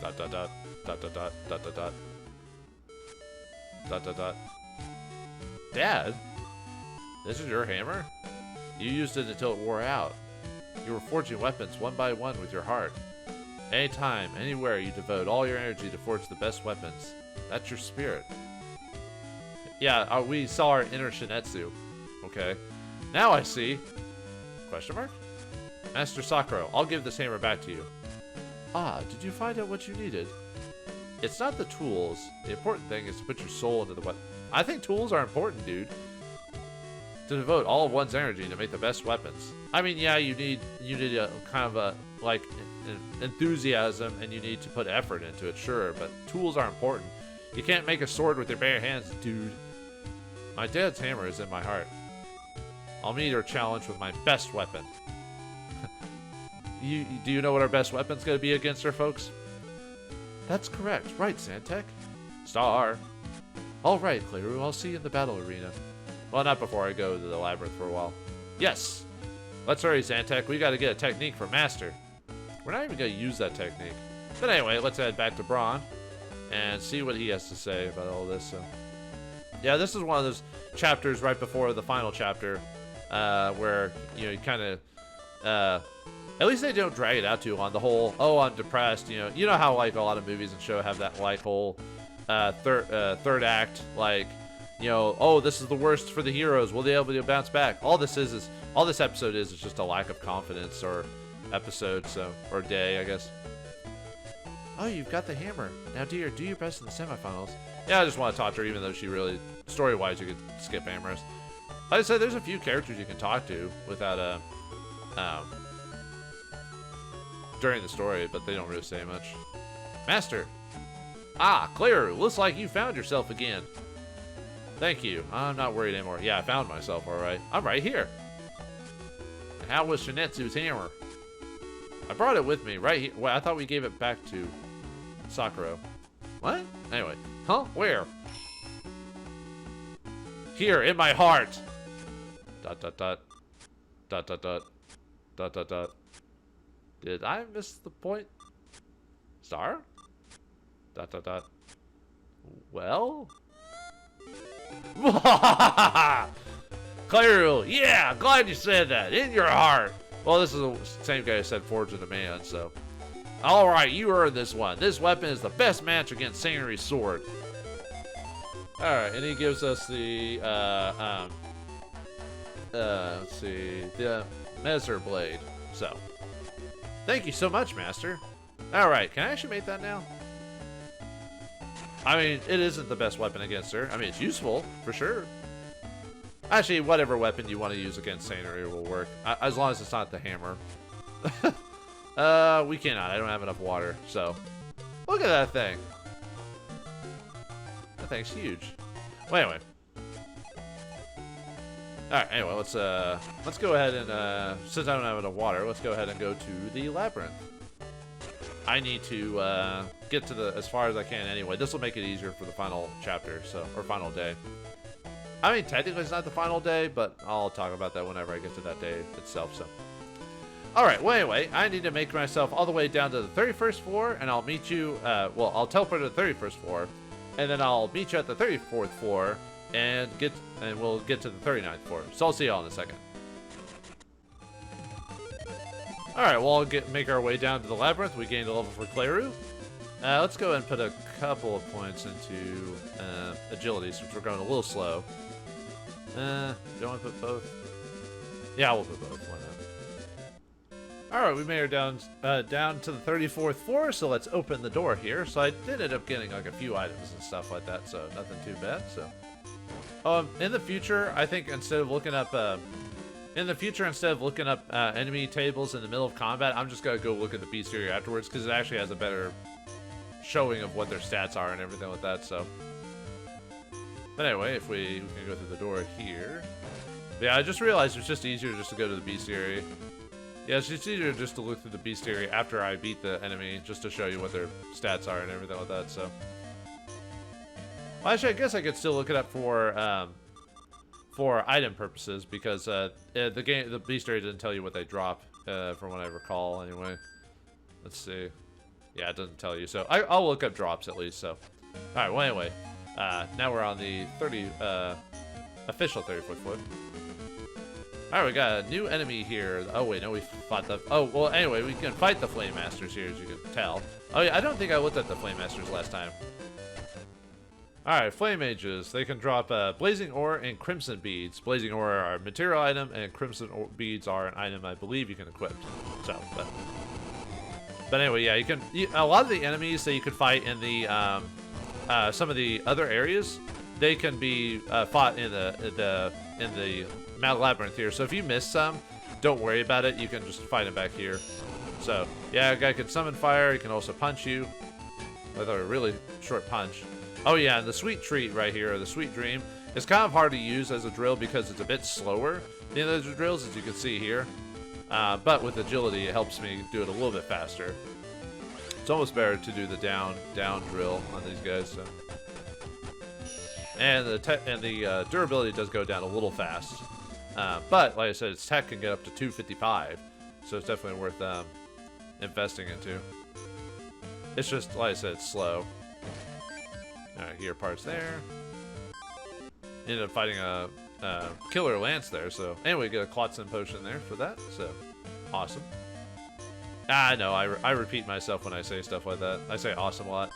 Dot dot dot dot dot dot dot dot dot dot dot dot. Dad, this is your hammer? You used it until it wore out. You were forging weapons one by one with your heart. Anytime, anywhere, you devote all your energy to forge the best weapons. That's your spirit. Yeah, we saw our inner Shinetsu. Okay. Now I see. Question mark? Master Sakura, I'll give this hammer back to you. Ah, did you find out what you needed? It's not the tools. The important thing is to put your soul into the weapon. I think tools are important, dude. To devote all of one's energy to make the best weapons. I mean, yeah, you need a kind of a like an enthusiasm, and you need to put effort into it, sure. But tools are important. You can't make a sword with your bare hands, dude. My dad's hammer is in my heart. I'll meet her challenge with my best weapon. Do you know what our best weapon's gonna be against her, folks? That's correct. Right, Zantek? Star. All right, Clearu. I'll see you in the battle arena. Well, not before I go to the labyrinth for a while. Yes! Let's hurry, Zantek. We gotta get a technique for Master. We're not even gonna use that technique. But anyway, let's head back to Braun and see what he has to say about all this. So, yeah, this is one of those chapters right before the final chapter where, you know, you kind of... at least they don't drag it out too long. The whole, oh, I'm depressed, you know how, like, a lot of movies and show have that, like, whole third act, like, you know, oh, this is the worst for the heroes. Will they be able to bounce back? All this episode is just a lack of confidence, or episode, so, or day, I guess. Oh, you've got the hammer. Now, dear, do your best in the semifinals. Yeah, I just want to talk to her, even though she really, story-wise, you could skip Amorous. Like I said, there's a few characters you can talk to without, during the story, but they don't really say much. Master! Ah, Claire, looks like you found yourself again. Thank you. I'm not worried anymore. Yeah, I found myself, alright. I'm right here. And how was Shinetsu's hammer? I brought it with me, right here. Well, I thought we gave it back to Sakura. What? Anyway. Huh? Where? Here, in my heart! Dot, dot, dot. Dot, dot, dot. Dot, dot, dot. Did I miss the point? Star? Dot, dot, dot. Well? Claire, yeah, glad you said that. In your heart. Well, this is the same guy who said Forge of the Man, so. Alright, you earned this one. This weapon is the best match against Sanary's sword. Alright, and he gives us the, let's see, the Messer Blade. So, thank you so much, Master. Alright, can I actually make that now? I mean, it isn't the best weapon against her. I mean, it's useful, for sure. Actually, whatever weapon you want to use against Sanary will work. As long as it's not the hammer. We cannot. I don't have enough water, so. Look at that thing. That thing's huge. Well, anyway. Alright, anyway, let's go ahead and, since I don't have enough water, let's go ahead and go to the labyrinth. I need to, get to as far as I can anyway. This will make it easier for the final chapter, so, or final day. I mean, technically it's not the final day, but I'll talk about that whenever I get to that day itself, so. Alright, well anyway, I need to make myself all the way down to the 31st floor, and I'll meet you, well, I'll teleport to the 31st floor, and then I'll meet you at the 34th floor, and we'll get to the 39th floor. So I'll see y'all in a second. Alright, well, I'll make our way down to the labyrinth. We gained a level for Clairu. Let's go ahead and put a couple of points into agility, since we're going a little slow. Don't want to put both? Yeah, we'll put both. Why not? Alright, we made her down to the 34th floor, so let's open the door here. So I did end up getting like a few items and stuff like that, so nothing too bad. So, in the future, I think instead of looking up enemy tables in the middle of combat, I'm just gonna go look at the bestiary afterwards, because it actually has a better showing of what their stats are and everything like that. So, but anyway, if we can go through the door here. Yeah, I just realized it's just easier just to go to the bestiary. Yeah, it's just easier just to look through the bestiary after I beat the enemy, just to show you what their stats are and everything like that. So, well, actually, I guess I could still look it up for item purposes, because the bestiary doesn't tell you what they drop, from what I recall. Anyway, let's see. Yeah, it doesn't tell you. So I'll look up drops at least. So, all right. Well, anyway, now we're on the official 34th foot. Alright, we got a new enemy here. Oh, wait, no, we fought the... Oh, well, anyway, we can fight the Flame Masters here, as you can tell. Oh, yeah, I don't think I looked at the Flame Masters last time. Alright, Flame Mages. They can drop Blazing Ore and Crimson Beads. Blazing Ore are a material item, and Crimson Beads are an item I believe you can equip. So, but anyway, yeah, you can... a lot of the enemies that you could fight in the... some of the other areas, they can be fought in the Labyrinth here. So if you miss some, don't worry about it. You can just fight him back here. So yeah, a guy can summon fire. He can also punch you with a really short punch. Oh yeah, and the Sweet Treat right here, or the Sweet Dream, is kind of hard to use as a drill because it's a bit slower than the other drills, as you can see here. But with agility, it helps me do it a little bit faster. So almost better to do the down drill on these guys. So. And the durability does go down a little fast, but like I said, its tech can get up to 255, so it's definitely worth investing into. It's just like I said, it's slow. All right, gear parts there. Ended up fighting a killer lance there, so anyway, get a Klotzen potion there for that. So awesome. I know I repeat myself when I say stuff like that. I say awesome a lot.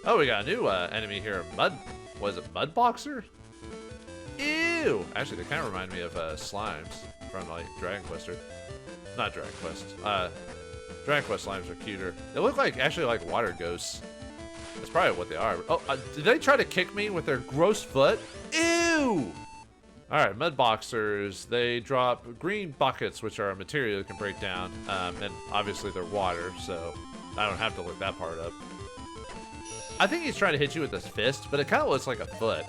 Oh, we got a new enemy here. Was it Mudboxer? Ew! Actually, they kind of remind me of slimes from like Dragon Quest or not Dragon Quest. Dragon Quest slimes are cuter. They look like actually like water ghosts. That's probably what they are. Oh, did they try to kick me with their gross foot? Ew! Alright, Mudboxers, they drop green buckets, which are a material that can break down. And obviously they're water, so I don't have to look that part up. I think he's trying to hit you with his fist, but it kind of looks like a foot.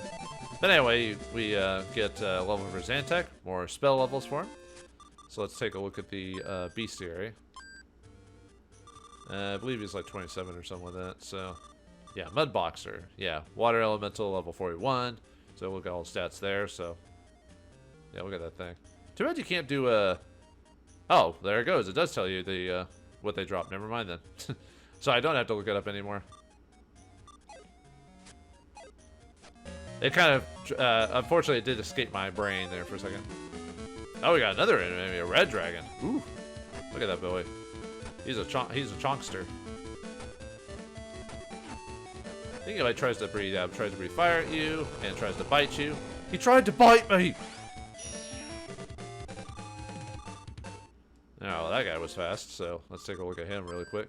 But anyway, we get level for Zantek, more spell levels for him. So let's take a look at the bestiary. I believe he's like 27 or something like that, so... Yeah, Mudboxer. Yeah, Water Elemental, level 41. So look at all the stats there, so... Yeah, look at that thing. Too bad you can't do a... Oh, there it goes. It does tell you the what they drop. Never mind then. So I don't have to look it up anymore. It kind of... unfortunately, it did escape my brain there for a second. Oh, we got another enemy, a red dragon. Ooh. Look at that boy. He's a chonkster. I think he like tries to breathe fire at you and tries to bite you. He tried to bite me! Oh, well, that guy was fast, so let's take a look at him really quick.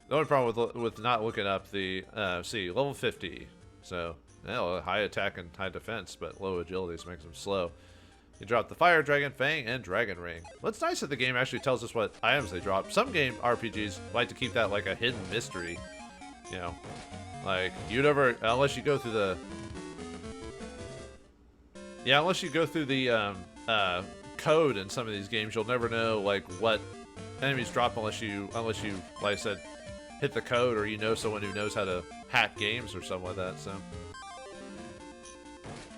The only problem with not looking up the, see, level 50. So, well, high attack and high defense, but low agility, so makes him slow. You drop the Fire Dragon, Fang, and Dragon Ring. Well, it's nice that the game actually tells us what items they drop. Some game RPGs like to keep that like a hidden mystery. You know, like you'd never, unless you go through the, yeah, unless you go through the code in some of these games, you'll never know like what enemies drop unless you, like I said, hit the code or you know someone who knows how to hack games or something like that. So.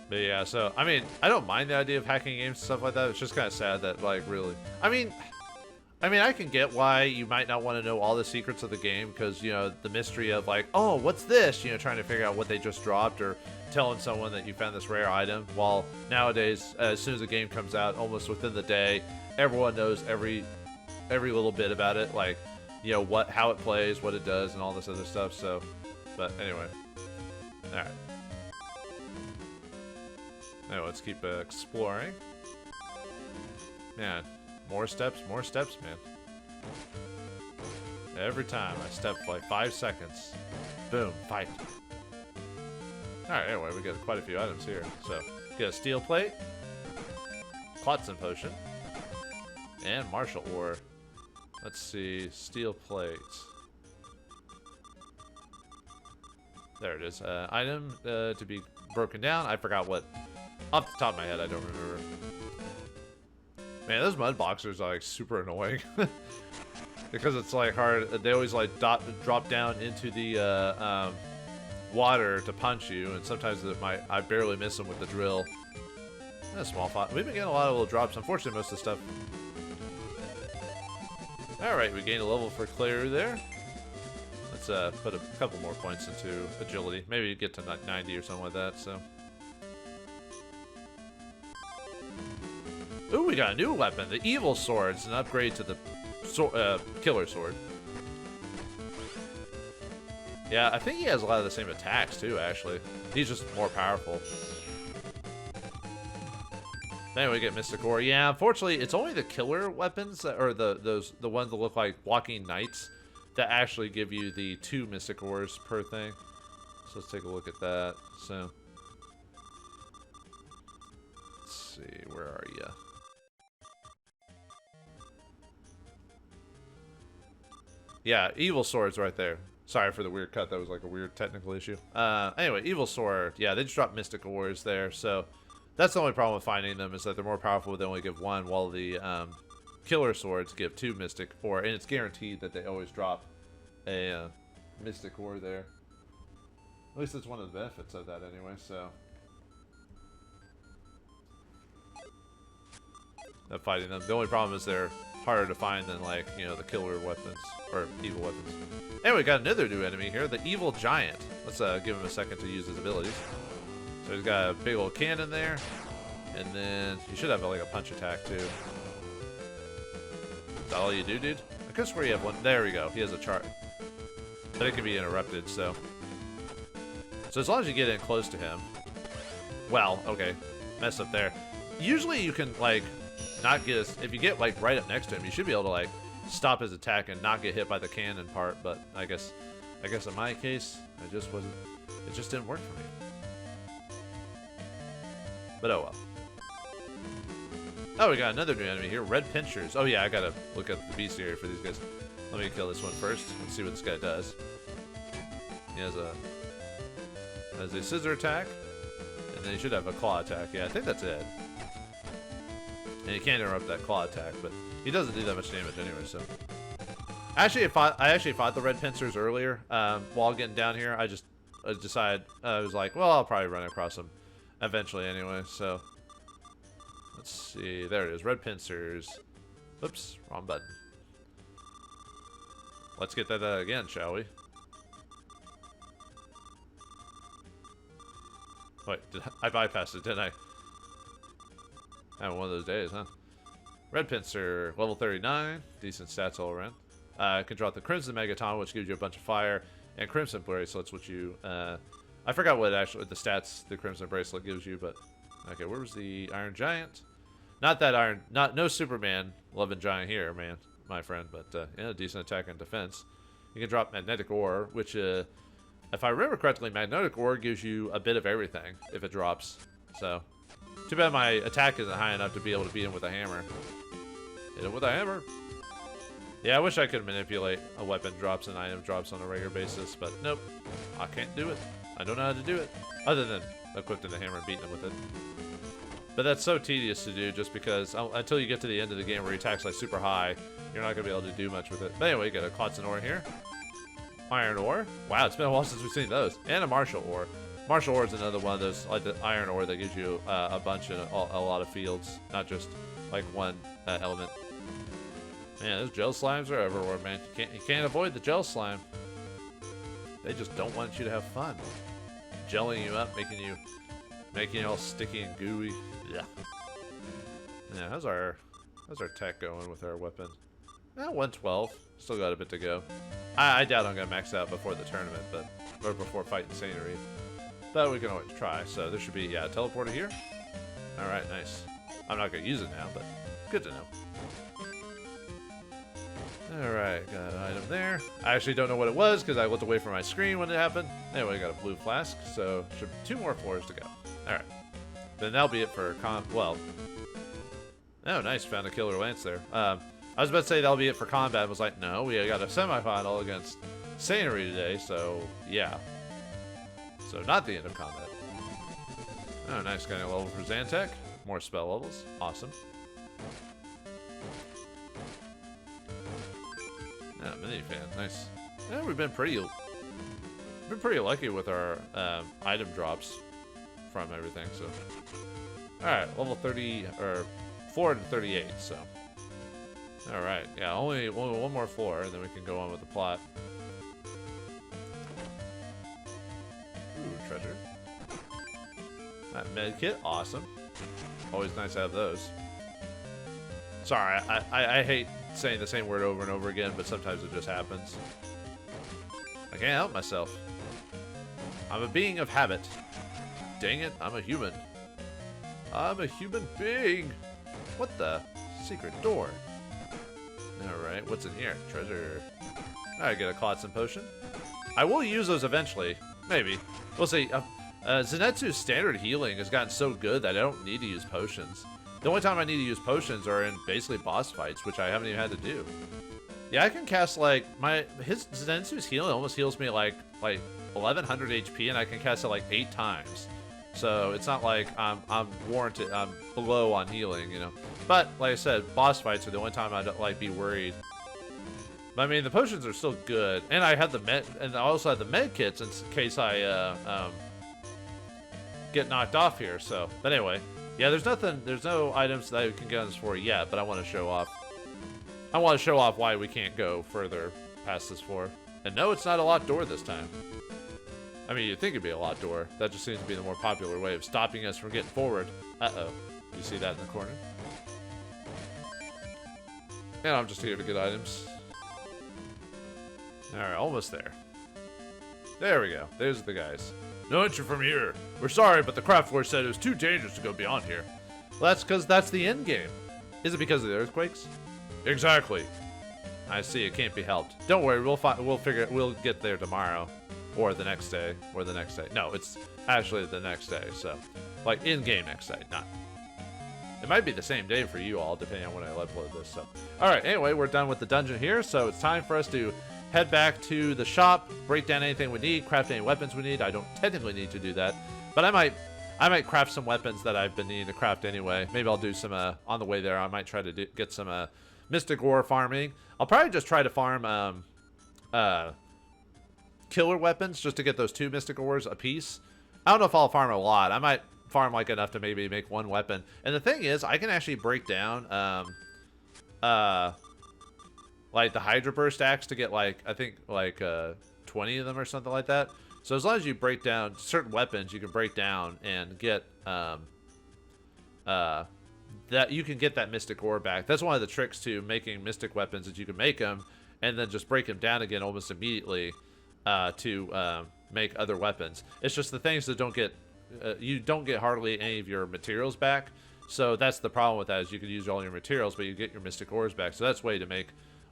But yeah, so, I mean, I don't mind the idea of hacking games and stuff like that. It's just kind of sad that, like, really... I mean, I can get why you might not want to know all the secrets of the game because, you know, the mystery of, like, oh, what's this? You know, trying to figure out what they just dropped or telling someone that you found this rare item. While nowadays, as soon as the game comes out, almost within the day, everyone knows every little bit about it. Like, you know, how it plays, what it does, and all this other stuff. So, but anyway. Alright. Now let's keep exploring. Man, more steps, man. Every time I step like 5 seconds. Boom, fight. Alright, anyway, we got quite a few items here. So, get a steel plate, Klotzen potion, and martial ore. Let's see, steel plate. There it is. Item to be broken down. I forgot what. Off the top of my head, I don't remember. Man, those Mudboxers are like super annoying. Because it's like hard. They always like drop down into the water to punch you, and sometimes I barely miss them with the drill. That's a small pot. We've been getting a lot of little drops. Unfortunately, most of the stuff. Alright, we gained a level for Claire there. Let's put a couple more points into agility. Maybe get to 90 or something like that, so. Ooh, we got a new weapon, the Evil Sword. It's an upgrade to the Killer Sword. Yeah, I think he has a lot of the same attacks too, actually. He's just more powerful. Anyway, we get Mystic Ore. Yeah, unfortunately, it's only the killer weapons, that, or the ones that look like walking knights, that actually give you the 2 Mystic Ores per thing. So let's take a look at that. So, let's see, where are you? Yeah, Evil Sword's right there. Sorry for the weird cut. That was like a weird technical issue. Anyway, Evil Sword. Yeah, they just dropped Mystic Ores there. So that's the only problem with finding them is that they're more powerful. They only give 1, while the killer swords give 2 mystic ore, and it's guaranteed that they always drop a mystic ore there. At least that's one of the benefits of that anyway, so. Of fighting them. The only problem is they're harder to find than, like, you know, the killer weapons, or evil weapons. Anyway, we got another new enemy here, the Evil Giant. Let's give him a second to use his abilities. So he's got a big old cannon there, and then he should have like a punch attack too. Is that all you do, dude? I could swear you have one. There we go. He has a chart. But it can be interrupted, so. So as long as you get in close to him. Well, okay. Mess up there. Usually you can, like, not get his, if you get, like, right up next to him, you should be able to, like, stop his attack and not get hit by the cannon part, but I guess in my case, it just didn't work for me. But oh well. Oh, we got another new enemy here, Red Pinchers. Oh yeah, I gotta look at the beast area for these guys. Let me kill this one first and see what this guy does. He has a scissor attack, and then he should have a claw attack. Yeah, I think that's it. And he can't interrupt that claw attack, but he doesn't do that much damage anyway, so. Actually, I actually fought the Red Pincers earlier. While getting down here, I decided, I was like, well, I'll probably run across them eventually anyway, so. Let's see, there it is, Red Pincers. Oops, wrong button. Let's get that again, shall we? Wait, I bypassed it, didn't I? Having one of those days, huh? Red Pincer, level 39, decent stats all around. Can drop the Crimson Megaton, which gives you a bunch of fire, and Crimson Bracelets, which you, I forgot what the stats the Crimson Bracelet gives you, but, okay, where was the Iron Giant? Not that no Superman loving giant here, man, my friend, but, yeah, decent attack and defense. You can drop Magnetic Ore, which, if I remember correctly, Magnetic Ore gives you a bit of everything if it drops, so. Too bad my attack isn't high enough to be able to beat him with a hammer. Hit him with a hammer. Yeah, I wish I could manipulate a weapon drops and item drops on a regular basis, but nope. I can't do it. I don't know how to do it. Other than equipping the hammer and beating him with it. But that's so tedious to do just because until you get to the end of the game where he attacks like super high, you're not going to be able to do much with it. But anyway, you got a Klotson Ore here. Iron Ore. Wow, it's been a while since we've seen those. And a Martial Ore. Martial Ore is another one of those, like the Iron Ore, that gives you a bunch in a lot of fields, not just like one element. Man, those gel slimes are everywhere, man. You can't avoid the gel slime. They just don't want you to have fun. Gelling you up, making you all sticky and gooey. Yeah. Yeah, how's our tech going with our weapon? 112. Still got a bit to go. I doubt I'm gonna max out before the tournament, or before fighting Sanary. But we can always try. So there should be a teleporter here. All right, nice. I'm not gonna use it now, but good to know. All right, got an item there. I actually don't know what it was because I looked away from my screen when it happened. Anyway, got a blue flask, so should 2 more floors to go. All right, then that'll be it for well. Oh, nice, found a killer lance there. I was about to say that'll be it for combat. I was like, no, we got a semifinal against Sanary today, so yeah. So not the end of combat. Oh, nice, got a level for Zantek. More spell levels, awesome. Yeah, minifan, nice. Yeah, we've been pretty lucky with our item drops from everything. So, all right, level 30 or 438. So, all right, yeah, only one more floor, and then we can go on with the plot. Ooh, treasure. That medkit, awesome. Always nice to have those. Sorry, I hate saying the same word over and over again, but sometimes it just happens. I can't help myself. I'm a being of habit. Dang it, I'm a human. I'm a human being. What the? Secret door. Alright, what's in here? Treasure. Alright, get a Klotson potion. I will use those eventually. Maybe. We'll see. Zenitsu's standard healing has gotten so good that I don't need to use potions. The only time I need to use potions are in basically boss fights, which I haven't even had to do. Yeah, I can cast like his Zenitsu's healing almost heals me like 1100 HP, and I can cast it like 8 times. So it's not like I'm warranted, I'm below on healing, you know. But, like I said, boss fights are the only time I'd, like, be worried. But, I mean, the potions are still good. And I had the med, and I also had the med kits in case I, get knocked off here, so. But anyway, yeah, there's no items that I can get on this floor yet, but I want to show off. I want to show off why we can't go further past this floor. And no, it's not a locked door this time. I mean, you'd think it'd be a locked door. That just seems to be the more popular way of stopping us from getting forward. Uh-oh. You see that in the corner? And I'm just here to get items. Alright, almost there. There we go. There's the guys. No entry from here. We're sorry, but the craft force said it was too dangerous to go beyond here. Well, that's because that's the end game. Is it because of the earthquakes? Exactly. I see. It can't be helped. Don't worry. We'll get there tomorrow, or the next day, or the next day. No, it's actually the next day. So, like in-game next day, not. It might be the same day for you all, depending on when I upload this. So, all right. Anyway, we're done with the dungeon here, so it's time for us to head back to the shop, break down anything we need, craft any weapons we need. I don't technically need to do that, but I might craft some weapons that I've been needing to craft anyway. Maybe I'll do some on the way there. I might try to get some mystic ore farming. I'll probably just try to farm killer weapons just to get those 2 mystic ores a piece. I don't know if I'll farm a lot. I might farm like enough to maybe make 1 weapon. And the thing is, I can actually break down like the Hydra Burst axe to get like, I think like 20 of them or something like that. So as long as you break down certain weapons, you can break down and get that you can get that mystic ore back. That's one of the tricks to making mystic weapons, is you can make them and then just break them down again almost immediately to make other weapons. It's just the things that don't get you don't get hardly any of your materials back. So that's the problem with that, is you can use all your materials, but you get your mystic ores back. So that's a way to make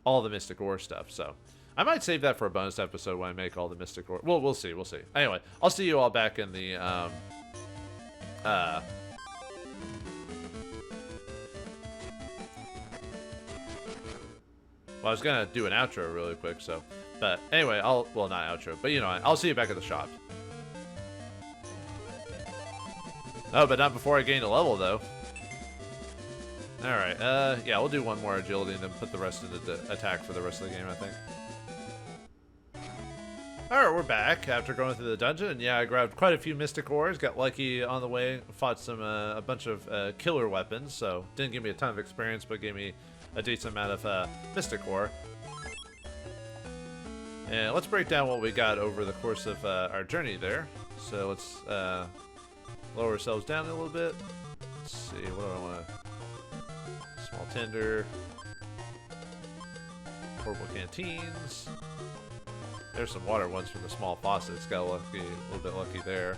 all the mystic ore stuff. So I might save that for a bonus episode when I make all the mystic ore. Well, we'll see. Anyway, I'll see you all back in the well, I was gonna do an outro really quick, so, but anyway, well, not outro, but you know, I'll see you back at the shop. Oh, but not before I gain a level, though. Alright, yeah, we'll do 1 more agility and then put the rest into the attack for the rest of the game, I think. Alright, we're back after going through the dungeon, and yeah, I grabbed quite a few mystic ores, got lucky on the way, fought some, a bunch of killer weapons, so didn't give me a ton of experience, but gave me a decent amount of mystic ore. And let's break down what we got over the course of our journey there. So let's lower ourselves down a little bit. Let's see, what do I want to... Small tender. Portable canteens. There's some water ones from the small faucets. Got a little bit lucky there.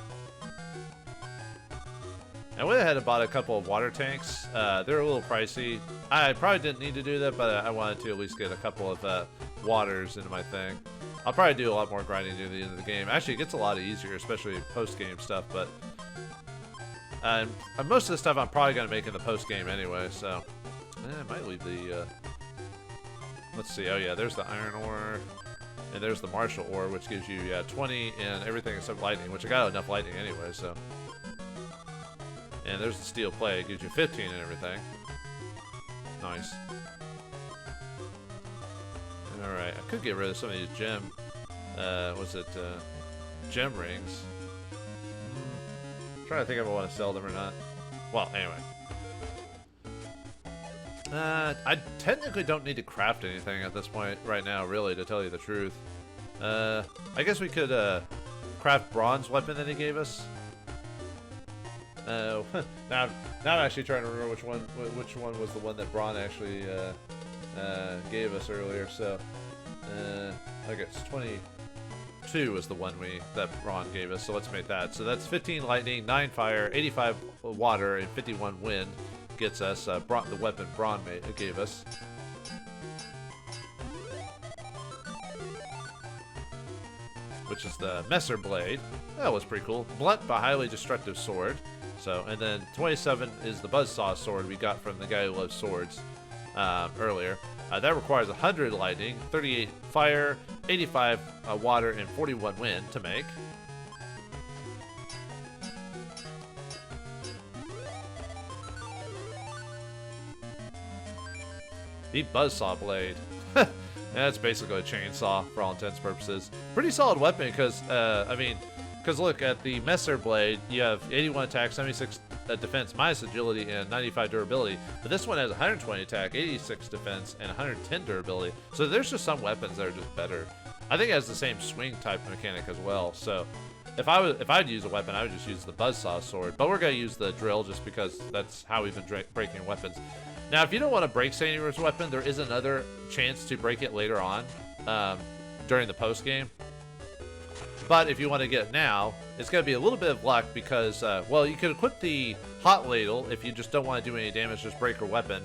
I went ahead and bought a couple of water tanks. They're a little pricey. I probably didn't need to do that, but I wanted to at least get a couple of waters into my thing. I'll probably do a lot more grinding near the end of the game. Actually, it gets a lot easier, especially post-game stuff, but most of the stuff I'm probably going to make in the post-game anyway, so I might leave the... let's see. Oh, yeah, there's the iron ore, and there's the martial ore, which gives you 20 and everything except lightning, which I got enough lightning anyway, so... And there's the steel plate. It gives you 15 and everything. Nice. Alright, I could get rid of some of these gem... gem rings. I'm trying to think if I want to sell them or not. Well, anyway. I technically don't need to craft anything at this point right now, really, to tell you the truth. I guess we could craft bronze weapon that he gave us. Now I'm actually trying to remember which one was the one that Braun actually gave us earlier. So I guess 22 was the one that Braun gave us. So let's make that. So that's 15 lightning, 9 fire, 85 water, and 51 wind gets us the weapon Braun gave us. Which is the Messer Blade. That was pretty cool. Blunt but highly destructive sword. So, and then 27 is the Buzzsaw sword we got from the guy who loves swords earlier. That requires 100 lightning, 38 fire, 85 water, and 41 wind to make. The Buzzsaw Blade. That's basically a chainsaw for all intents and purposes. Pretty solid weapon because, because look, at the Messer Blade, you have 81 attack, 76 defense, minus agility, and 95 durability. But this one has 120 attack, 86 defense, and 110 durability. So there's just some weapons that are just better. I think it has the same swing type mechanic as well. So if I'd use a weapon, I would just use the Buzzsaw Sword. But we're going to use the drill just because that's how we've been breaking weapons. Now, if you don't want to break Sanery's weapon, there is another chance to break it later on during the post game. But if you want to get it now, it's going to be a little bit of luck because, well, you could equip the Hot Ladle if you just don't want to do any damage, just break her weapon.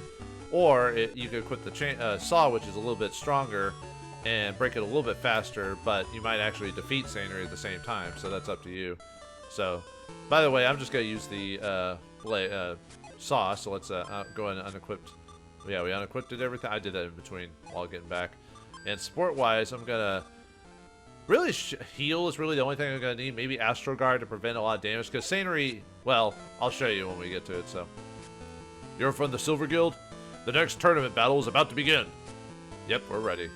Or you could equip the Saw, which is a little bit stronger, and break it a little bit faster, but you might actually defeat Sanary at the same time, so that's up to you. So, by the way, I'm just going to use the Saw, so let's go ahead and unequip. Yeah, we unequipped it, everything. I did that in between while getting back. And sport-wise, I'm going to really heal is really the only thing I'm going to need. Maybe Astro Guard to prevent a lot of damage, because Sanary, well, I'll show you when we get to it, so. You're from the Silver Guild? The next tournament battle is about to begin. Yep, we're ready.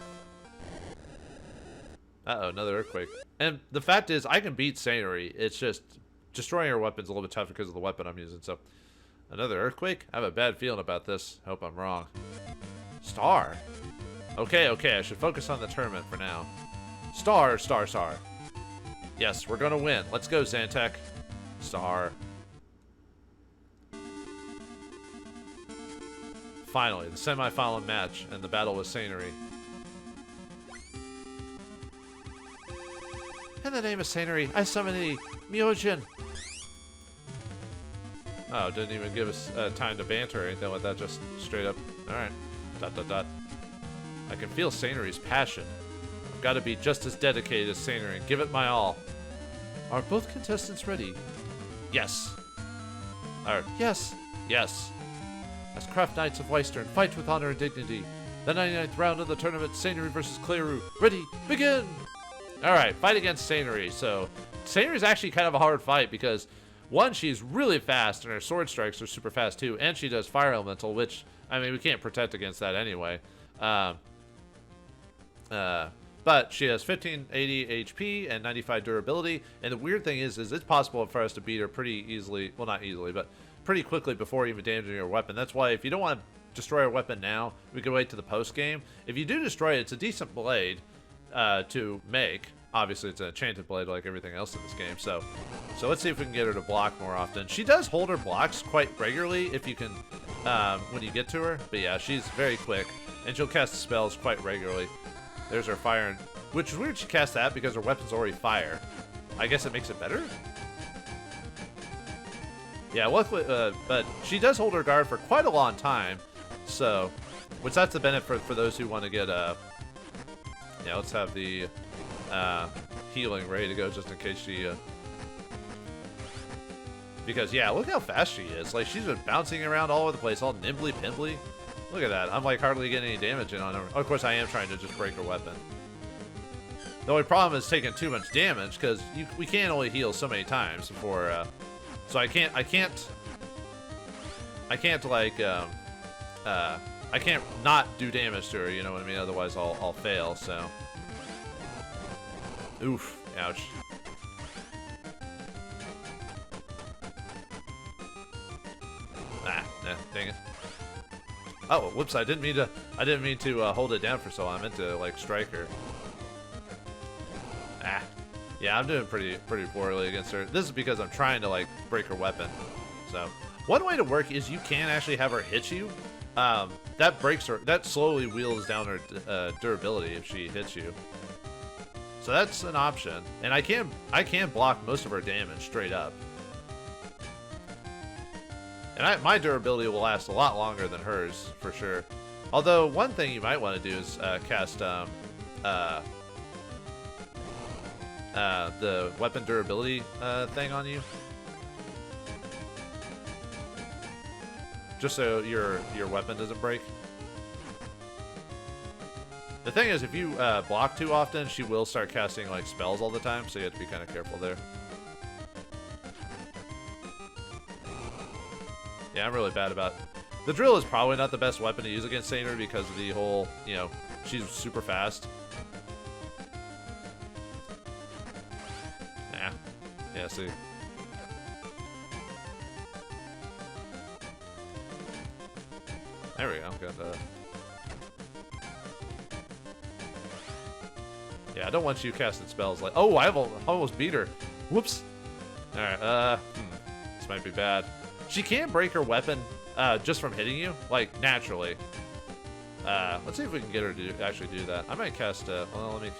Uh-oh, another earthquake. And the fact is, I can beat Sanary. It's just destroying her weapon's a little bit tougher because of the weapon I'm using. So, another earthquake? I have a bad feeling about this. Hope I'm wrong. Star. Okay, I should focus on the tournament for now. Star. Yes, we're gonna win. Let's go, Zantek. Star. Finally, the semi-final match and the battle with Sanary. In the name of Sanary, I summon the Myojin. Oh, didn't even give us time to banter or anything like that, just straight up. Alright. ... I can feel Sanary's passion. I've got to be just as dedicated as Sanary and give it my all. Are both contestants ready? Yes. Yes. As Craft Knights of Weistern fight with honor and dignity. The 99th round of the tournament, Sanary versus Clearu. Ready, begin! Alright, fight against Sanary. So, Sanary's actually kind of a hard fight because, one, she's really fast and her sword strikes are super fast too, and she does Fire Elemental, which, I mean, we can't protect against that anyway. But she has 1580 HP and 95 durability, and the weird thing is it's possible for us to beat her pretty easily, well, not easily, but pretty quickly before even damaging her weapon. That's why if you don't want to destroy her weapon now, we can wait to the post game. If you do destroy it, it's a decent blade to make. Obviously, it's an enchanted blade like everything else in this game. So let's see if we can get her to block more often. She does hold her blocks quite regularly if you can, when you get to her. But yeah, she's very quick, and she'll cast spells quite regularly. There's her fire, which is weird she casts that because her weapon's already fire. I guess it makes it better? Yeah, luckily, but she does hold her guard for quite a long time, so, which that's the benefit for those who want to get, yeah, let's have the, healing ready to go just in case she, because, yeah, look how fast she is. Like, she's been bouncing around all over the place, all nimbly-pimbly. Look at that. I'm, like, hardly getting any damage in on her. Of course, I am trying to just break her weapon. The only problem is taking too much damage, because we can only heal so many times before, so I can't, like, I can't not do damage to her, you know what I mean? Otherwise, I'll fail, so. Oof. Ouch. Nah, dang it. Oh, whoops! I didn't mean to hold it down for so long. I meant to like strike her. Yeah, I'm doing pretty poorly against her. This is because I'm trying to like break her weapon. So, one way to work is you can actually have her hit you. That breaks her. That slowly wheels down her durability if she hits you. So that's an option, and I can block most of her damage straight up. And my durability will last a lot longer than hers, for sure. Although, one thing you might want to do is cast the weapon durability thing on you. Just so your weapon doesn't break. The thing is, if you block too often, she will start casting like spells all the time, so you have to be kind of careful there. Yeah, I'm really bad about The drill is probably not the best weapon to use against Sanary because of the whole, you know, she's super fast. Nah. Yeah, see. There we go. Got the... Yeah, I don't want you casting spells like... Oh, I almost beat her. Whoops. Alright, this might be bad. She can break her weapon just from hitting you, like, naturally. Let's see if we can get her to actually do that. I might cast, well, let me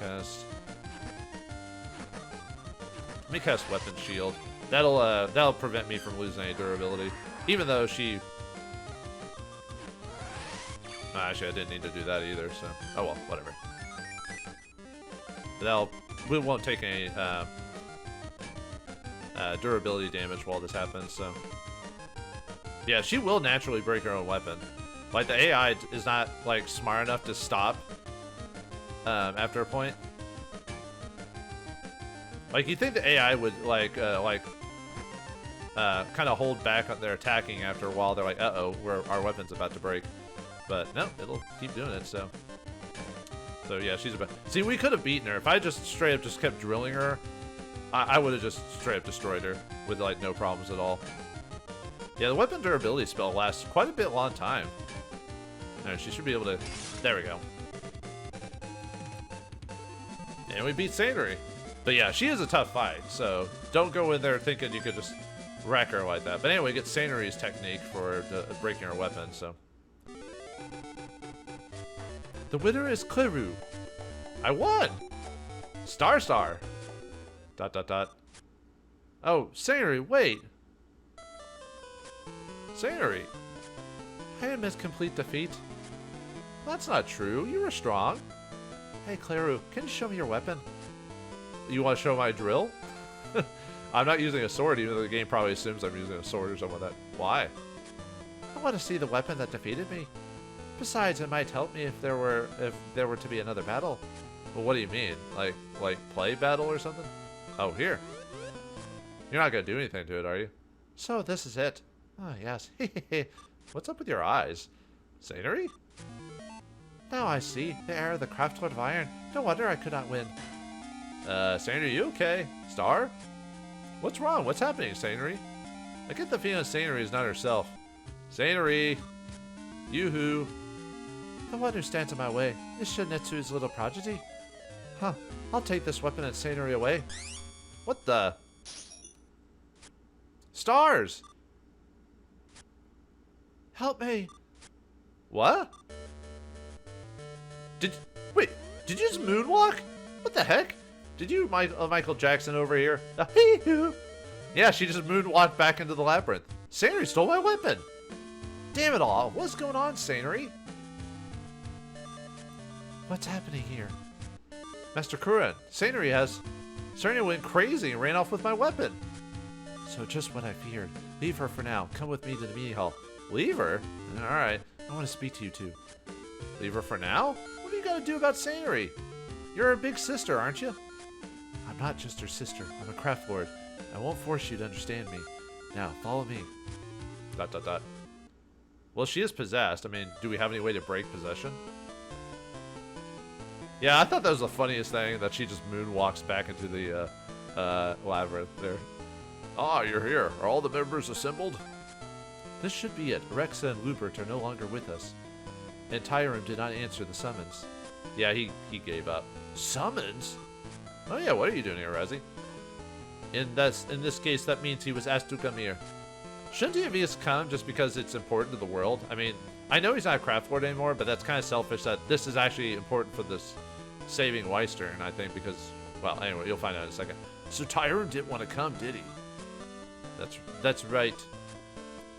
cast Weapon Shield. That'll prevent me from losing any durability. Even though she... Actually, I didn't need to do that either, so... Oh well, whatever. We won't take any durability damage while this happens, so... Yeah, she will naturally break her own weapon. Like, the AI is not, like, smart enough to stop after a point. Like, you think the AI would, kind of hold back on their attacking after a while. They're like, uh-oh, our weapon's about to break. But, no, it'll keep doing it, so... So, yeah, she's about... See, we could have beaten her. If I just straight up just kept drilling her, I would have just straight up destroyed her with, like, no problems at all. Yeah, the weapon durability spell lasts quite a bit long time. Alright, she should be able to... There we go. And we beat Sanary. But yeah, she is a tough fight, so don't go in there thinking you could just wreck her like that. But anyway, get Sanary's technique for breaking her weapon, so... The winner is Kleru. I won! Star. Dot, dot, dot. Oh, Sanary, wait. Sanary. I admit complete defeat. That's not true. You were strong. Hey, Kleru, can you show me your weapon? You want to show my drill? I'm not using a sword, even though the game probably assumes I'm using a sword or something like that. Why? I want to see the weapon that defeated me. Besides, it might help me if there were to be another battle. Well, what do you mean? Like play battle or something? Oh, here. You're not gonna do anything to it, are you? So this is it. Oh yes. What's up with your eyes? Sanary? Now I see. The heir of the Craft Lord of Iron. No wonder I could not win. Sanary, you okay? Star? What's wrong? What's happening, Sanary? I get the feeling Sanary is not herself. Sanary! Yoo-hoo! The one who stands in my way is Shinichiou's little prodigy. Huh. I'll take this weapon and Sanary away. What the? Stars! Help me! What? Wait, did you just moonwalk? What the heck? Did you Michael Jackson over here? Yeah, she just moonwalked back into the labyrinth. Sanary stole my weapon! Damn it all, what's going on, Sanary? What's happening here? Master Kuren, Sanary went crazy and ran off with my weapon. So just what I feared. Leave her for now. Come with me to the meeting hall. Leave her? Alright, I want to speak to you two. Leave her for now? What do you gotta do about Sanary? You're her big sister, aren't you? I'm not just her sister. I'm a craft lord. I won't force you to understand me. Now, follow me. ... Well, she is possessed. I mean, do we have any way to break possession? Yeah, I thought that was the funniest thing, that she just moonwalks back into the labyrinth there. Ah, you're here. Are all the members assembled? This should be it. Rexa and Lubert are no longer with us. And Tyrum did not answer the summons. Yeah, he gave up. Summons? Oh yeah, what are you doing here, Razzie? In this case, that means he was asked to come here. Shouldn't he have just come just because it's important to the world? I mean, I know he's not a craft lord anymore, but that's kind of selfish that this is actually important for this saving Weistern, I think, because, well, anyway, you'll find out in a second. So Tyrum didn't want to come, did he? That's right.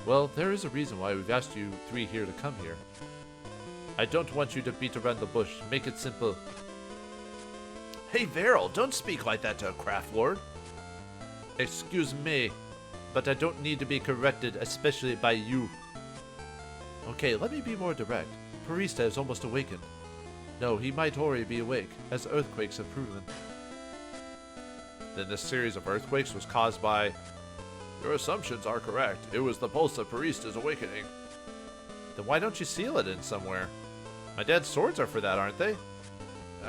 Well, there is a reason why we've asked you three here to come here. I don't want you to beat around the bush. Make it simple. Hey, Varel, don't speak like that to a craft lord. Excuse me, but I don't need to be corrected, especially by you. Okay, let me be more direct. Parista is almost awakened. No, he might already be awake, as earthquakes have proven. Then this series of earthquakes was caused by... Your assumptions are correct. It was the pulse of Parista's awakening. Then why don't you seal it in somewhere? My dad's swords are for that, aren't they?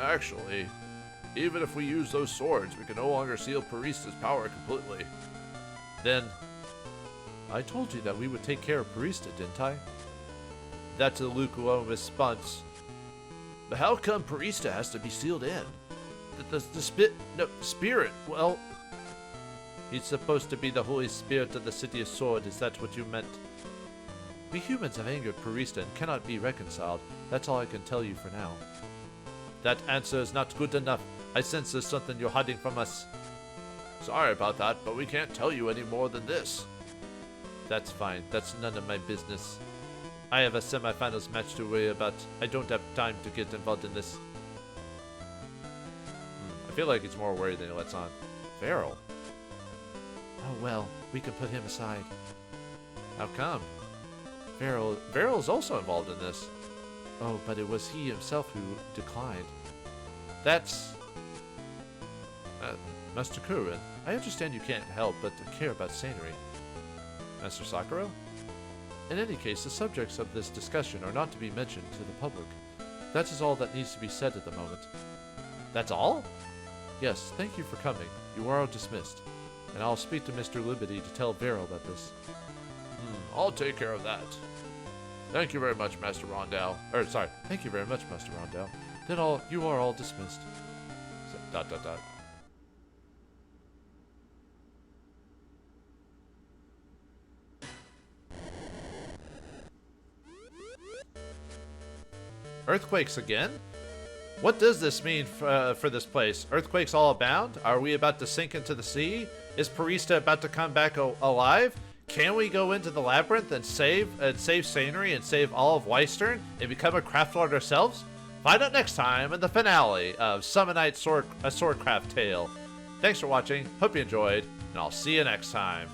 Actually, even if we use those swords, we can no longer seal Parista's power completely. Then, I told you that we would take care of Parista, didn't I? That's a lukewarm response. But how come Parista has to be sealed in? Spirit, well... He's supposed to be the Holy Spirit of the City of Sword, is that what you meant? We humans have angered Parista and cannot be reconciled. That's all I can tell you for now. That answer is not good enough. I sense there's something you're hiding from us. Sorry about that, but we can't tell you any more than this. That's fine. That's none of my business. I have a semifinals match to worry about. I don't have time to get involved in this. I feel like he's more worried than he lets on. Referral. Oh well, we can put him aside. How come? Referral's also involved in this. Oh, but it was he himself who declined. That's... Master Kurin, I understand you can't help but to care about Sanary. Master Sakura? In any case, the subjects of this discussion are not to be mentioned to the public. That is all that needs to be said at the moment. That's all? Yes, thank you for coming. You are all dismissed. And I'll speak to Mr. Liberty to tell Vero about this. I'll take care of that. Thank you very much, Master Rondell. Thank you very much, Master Rondell. Then you are all dismissed. So, ... Earthquakes again? What does this mean for this place? Earthquakes all abound? Are we about to sink into the sea? Is Parista about to come back alive? Can we go into the labyrinth and save Sanary and save all of Weistern and become a craft lord ourselves? Find out next time in the finale of Samon Naito Swordcraft Tale. Thanks for watching, hope you enjoyed, and I'll see you next time.